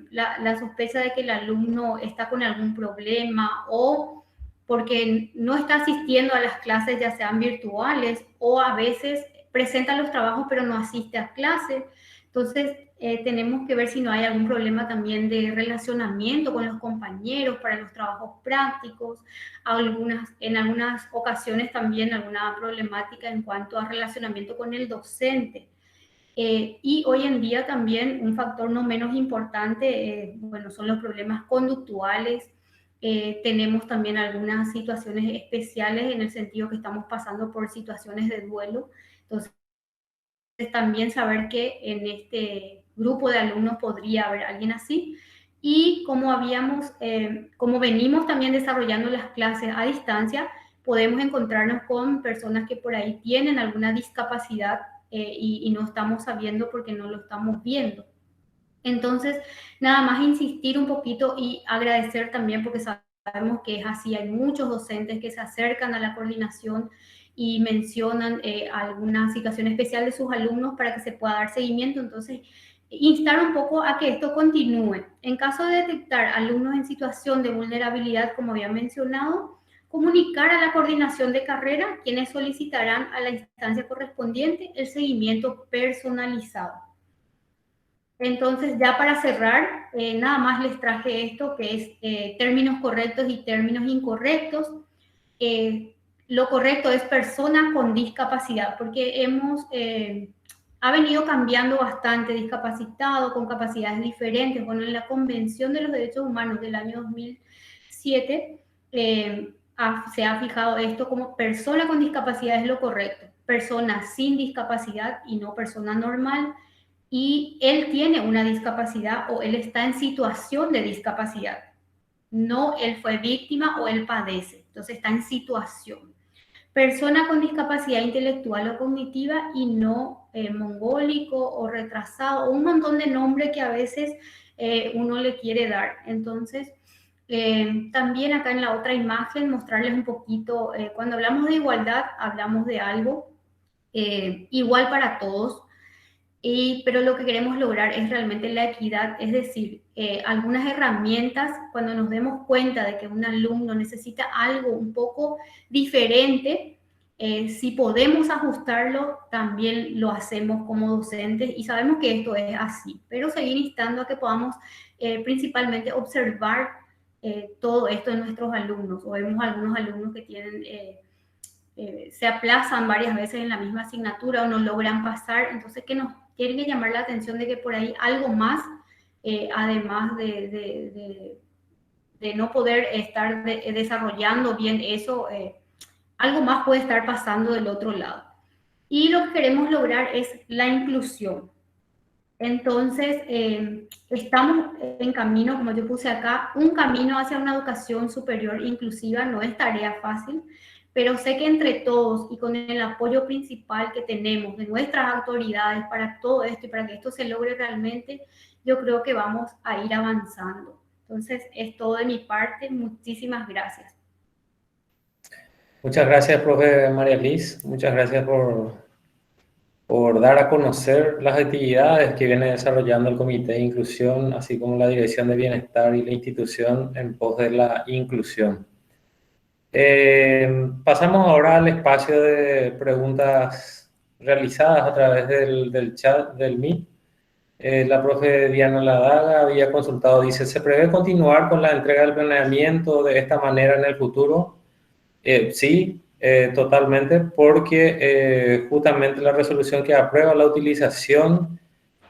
la sospecha de que el alumno está con algún problema o porque no está asistiendo a las clases, ya sean virtuales o a veces presenta los trabajos pero no asiste a clases. Entonces, tenemos que ver si no hay algún problema también de relacionamiento con los compañeros para los trabajos prácticos, en algunas ocasiones también alguna problemática en cuanto a relacionamiento con el docente. Y hoy en día también un factor no menos importante, bueno, son los problemas conductuales. Tenemos también algunas situaciones especiales en el sentido que estamos pasando por situaciones de duelo. Entonces, también saber que en este grupo de alumnos podría haber alguien así. Y como venimos también desarrollando las clases a distancia, podemos encontrarnos con personas que por ahí tienen alguna discapacidad y no estamos sabiendo porque no lo estamos viendo. Entonces, nada más insistir un poquito y agradecer también porque sabemos que es así. Hay muchos docentes que se acercan a la coordinación y mencionan alguna situación especial de sus alumnos para que se pueda dar seguimiento. Entonces, instar un poco a que esto continúe. En caso de detectar alumnos en situación de vulnerabilidad, como había mencionado, comunicar a la coordinación de carrera, quienes solicitarán a la instancia correspondiente el seguimiento personalizado. Entonces, ya para cerrar, nada más les traje esto, que es términos correctos y términos incorrectos. Lo correcto es persona con discapacidad, porque ha venido cambiando bastante, discapacitado, con capacidades diferentes. Bueno, en la Convención de los Derechos Humanos del año 2007 se ha fijado esto como persona con discapacidad es lo correcto, persona sin discapacidad y no persona normal, y él tiene una discapacidad o él está en situación de discapacidad. No él fue víctima o él padece, entonces está en situación. Persona con discapacidad intelectual o cognitiva y no mongólico o retrasado, o un montón de nombres que a veces uno le quiere dar. Entonces, también acá en la otra imagen mostrarles un poquito, cuando hablamos de igualdad, hablamos de algo igual para todos, pero lo que queremos lograr es realmente la equidad, es decir, algunas herramientas, cuando nos demos cuenta de que un alumno necesita algo un poco diferente, si podemos ajustarlo, también lo hacemos como docentes y sabemos que esto es así, pero seguir instando a que podamos principalmente observar todo esto en nuestros alumnos, o vemos algunos alumnos que tienen... se aplazan varias veces en la misma asignatura o no logran pasar, entonces que nos tiene que llamar la atención de que por ahí algo más, además de no poder estar desarrollando bien eso, algo más puede estar pasando del otro lado. Y lo que queremos lograr es la inclusión. Entonces, estamos en camino, como yo puse acá, un camino hacia una educación superior inclusiva. No es tarea fácil, pero sé que entre todos y con el apoyo principal que tenemos de nuestras autoridades para todo esto y para que esto se logre realmente, yo creo que vamos a ir avanzando. Entonces, es todo de mi parte. Muchísimas gracias. Muchas gracias, profe María Liz. Muchas gracias por dar a conocer las actividades que viene desarrollando el Comité de Inclusión, así como la Dirección de Bienestar y la institución en pos de la inclusión. Pasamos ahora al espacio de preguntas realizadas a través del chat del Meet. La profe Diana Ladaga había consultado, dice, ¿se prevé continuar con la entrega del planeamiento de esta manera en el futuro? Sí, totalmente, porque justamente la resolución que aprueba la utilización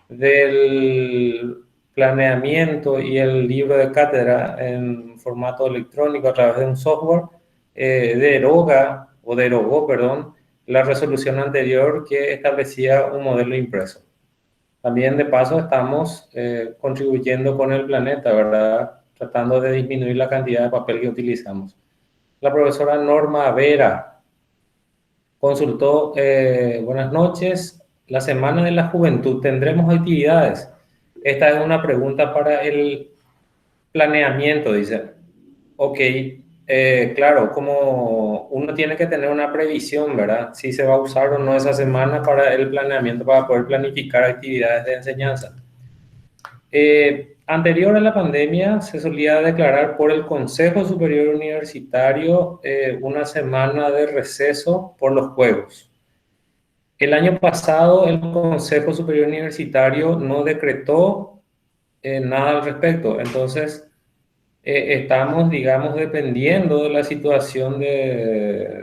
del planeamiento y el libro de cátedra en formato electrónico a través de un software derogó, perdón, la resolución anterior que establecía un modelo impreso. También de paso estamos contribuyendo con el planeta, ¿verdad? Tratando de disminuir la cantidad de papel que utilizamos. La profesora Norma Vera consultó, buenas noches, la Semana de la Juventud, ¿tendremos actividades? Esta es una pregunta para el planeamiento, dice. Ok, claro, como uno tiene que tener una previsión, ¿verdad? Si se va a usar o no esa semana para el planeamiento, para poder planificar actividades de enseñanza. Anterior a la pandemia se solía declarar por el Consejo Superior Universitario una semana de receso por los juegos. El año pasado el Consejo Superior Universitario no decretó nada al respecto, entonces estamos, digamos, dependiendo de la situación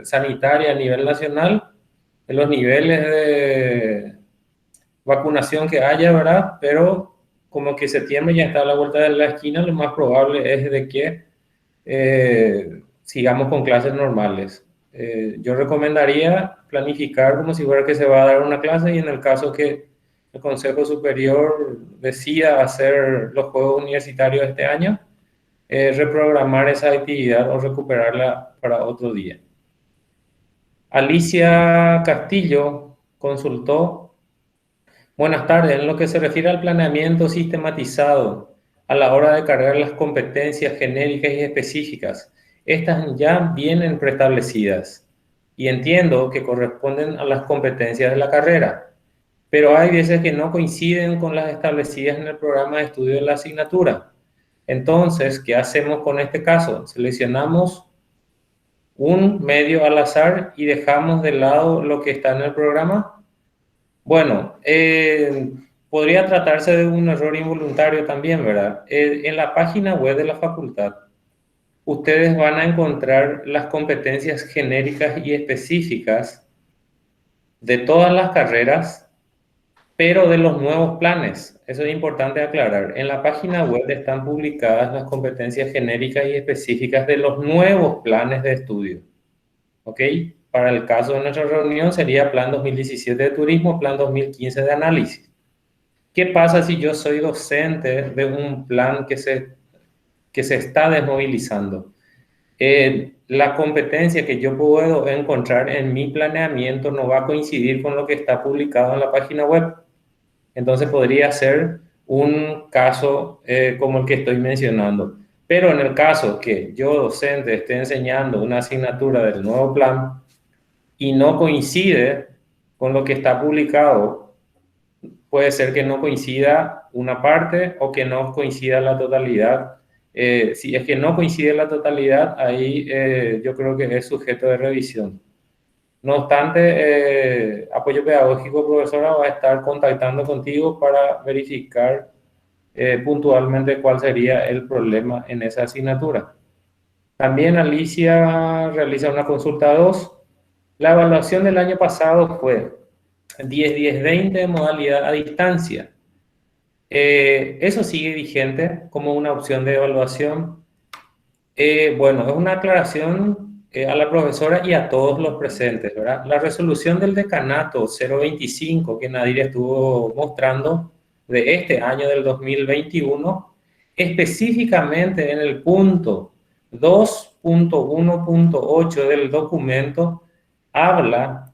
sanitaria a nivel nacional, de los niveles de vacunación que haya, ¿verdad? Pero como que septiembre ya está a la vuelta de la esquina, lo más probable es de que sigamos con clases normales. Yo recomendaría planificar como si fuera que se va a dar una clase y en el caso que el Consejo Superior decida hacer los Juegos Universitarios este año, reprogramar esa actividad o recuperarla para otro día. Alicia Castillo consultó. Buenas tardes. En lo que se refiere al planeamiento sistematizado a la hora de cargar las competencias genéricas y específicas, estas ya vienen preestablecidas y entiendo que corresponden a las competencias de la carrera, pero hay veces que no coinciden con las establecidas en el programa de estudio de la asignatura. Entonces, ¿qué hacemos con este caso? Seleccionamos un medio al azar y dejamos de lado lo que está en el programa. Bueno, podría tratarse de un error involuntario también, ¿verdad? En la página web de la facultad, ustedes van a encontrar las competencias genéricas y específicas de todas las carreras, pero de los nuevos planes. Eso es importante aclarar. En la página web están publicadas las competencias genéricas y específicas de los nuevos planes de estudio. ¿Ok? Para el caso de nuestra reunión sería Plan 2017 de Turismo, Plan 2015 de Análisis. ¿Qué pasa si yo soy docente de un plan que se está desmovilizando? La competencia que yo puedo encontrar en mi planeamiento no va a coincidir con lo que está publicado en la página web. Entonces podría ser un caso como el que estoy mencionando. Pero en el caso que yo, docente, esté enseñando una asignatura del nuevo plan y no coincide con lo que está publicado, puede ser que no coincida una parte o que no coincida la totalidad. Si es que no coincide la totalidad, ahí yo creo que es sujeto de revisión. No obstante, Apoyo Pedagógico, profesora, va a estar contactando contigo para verificar puntualmente cuál sería el problema en esa asignatura. También Alicia realiza una consulta 2. La evaluación del año pasado fue 10-10-20 modalidad a distancia. Eso sigue vigente como una opción de evaluación. Bueno, es una aclaración a la profesora y a todos los presentes, ¿verdad? La resolución del decanato 025 que Nadir estuvo mostrando de este año del 2021, específicamente en el punto 2.1.8 del documento, habla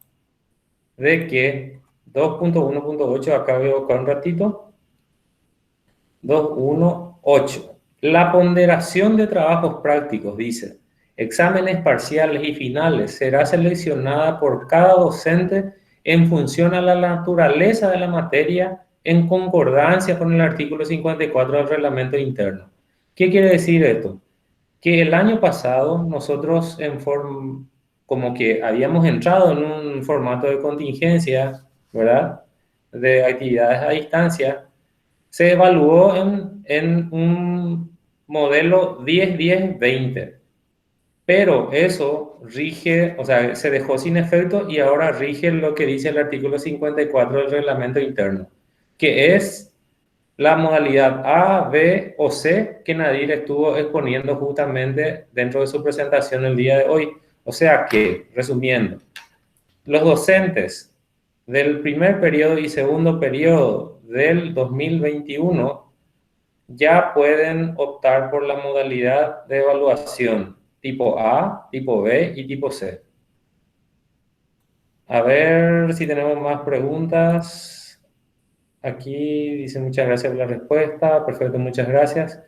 de que 2.1.8, acá voy a buscar un ratito, 2.1.8. La ponderación de trabajos prácticos, dice, exámenes parciales y finales será seleccionada por cada docente en función a la naturaleza de la materia en concordancia con el artículo 54 del reglamento interno. ¿Qué quiere decir esto? Que el año pasado nosotros como que habíamos entrado en un formato de contingencia, ¿verdad? De actividades a distancia, se evaluó en un modelo 10-10-20, pero eso rige, o sea, se dejó sin efecto y ahora rige lo que dice el artículo 54 del reglamento interno, que es la modalidad A, B o C que Nadir estuvo exponiendo justamente dentro de su presentación el día de hoy. O sea que, resumiendo, los docentes del primer periodo y segundo periodo del 2021 ya pueden optar por la modalidad de evaluación tipo A, tipo B y tipo C. A ver si tenemos más preguntas. Aquí dice muchas gracias por la respuesta. Perfecto, muchas gracias.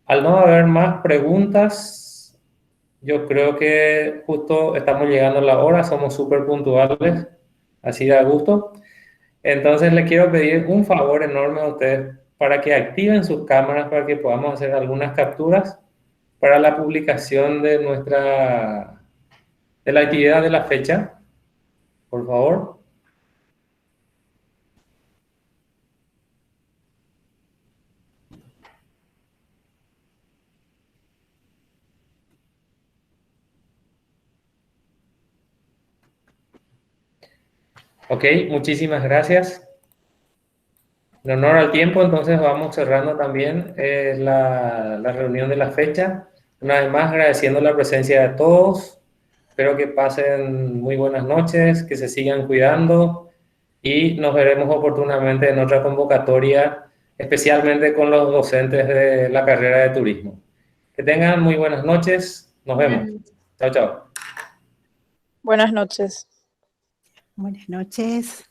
Al no haber más preguntas, yo creo que justo estamos llegando a la hora, somos súper puntuales, así da gusto. Entonces le quiero pedir un favor enorme a ustedes para que activen sus cámaras para que podamos hacer algunas capturas para la publicación de de la actividad de la fecha, por favor. Ok, muchísimas gracias. En honor al tiempo, entonces vamos cerrando también la reunión de la fecha. Una vez más, agradeciendo la presencia de todos. Espero que pasen muy buenas noches, que se sigan cuidando y nos veremos oportunamente en otra convocatoria, especialmente con los docentes de la carrera de turismo. Que tengan muy buenas noches. Nos vemos. Chao, chao. Buenas noches. Buenas noches.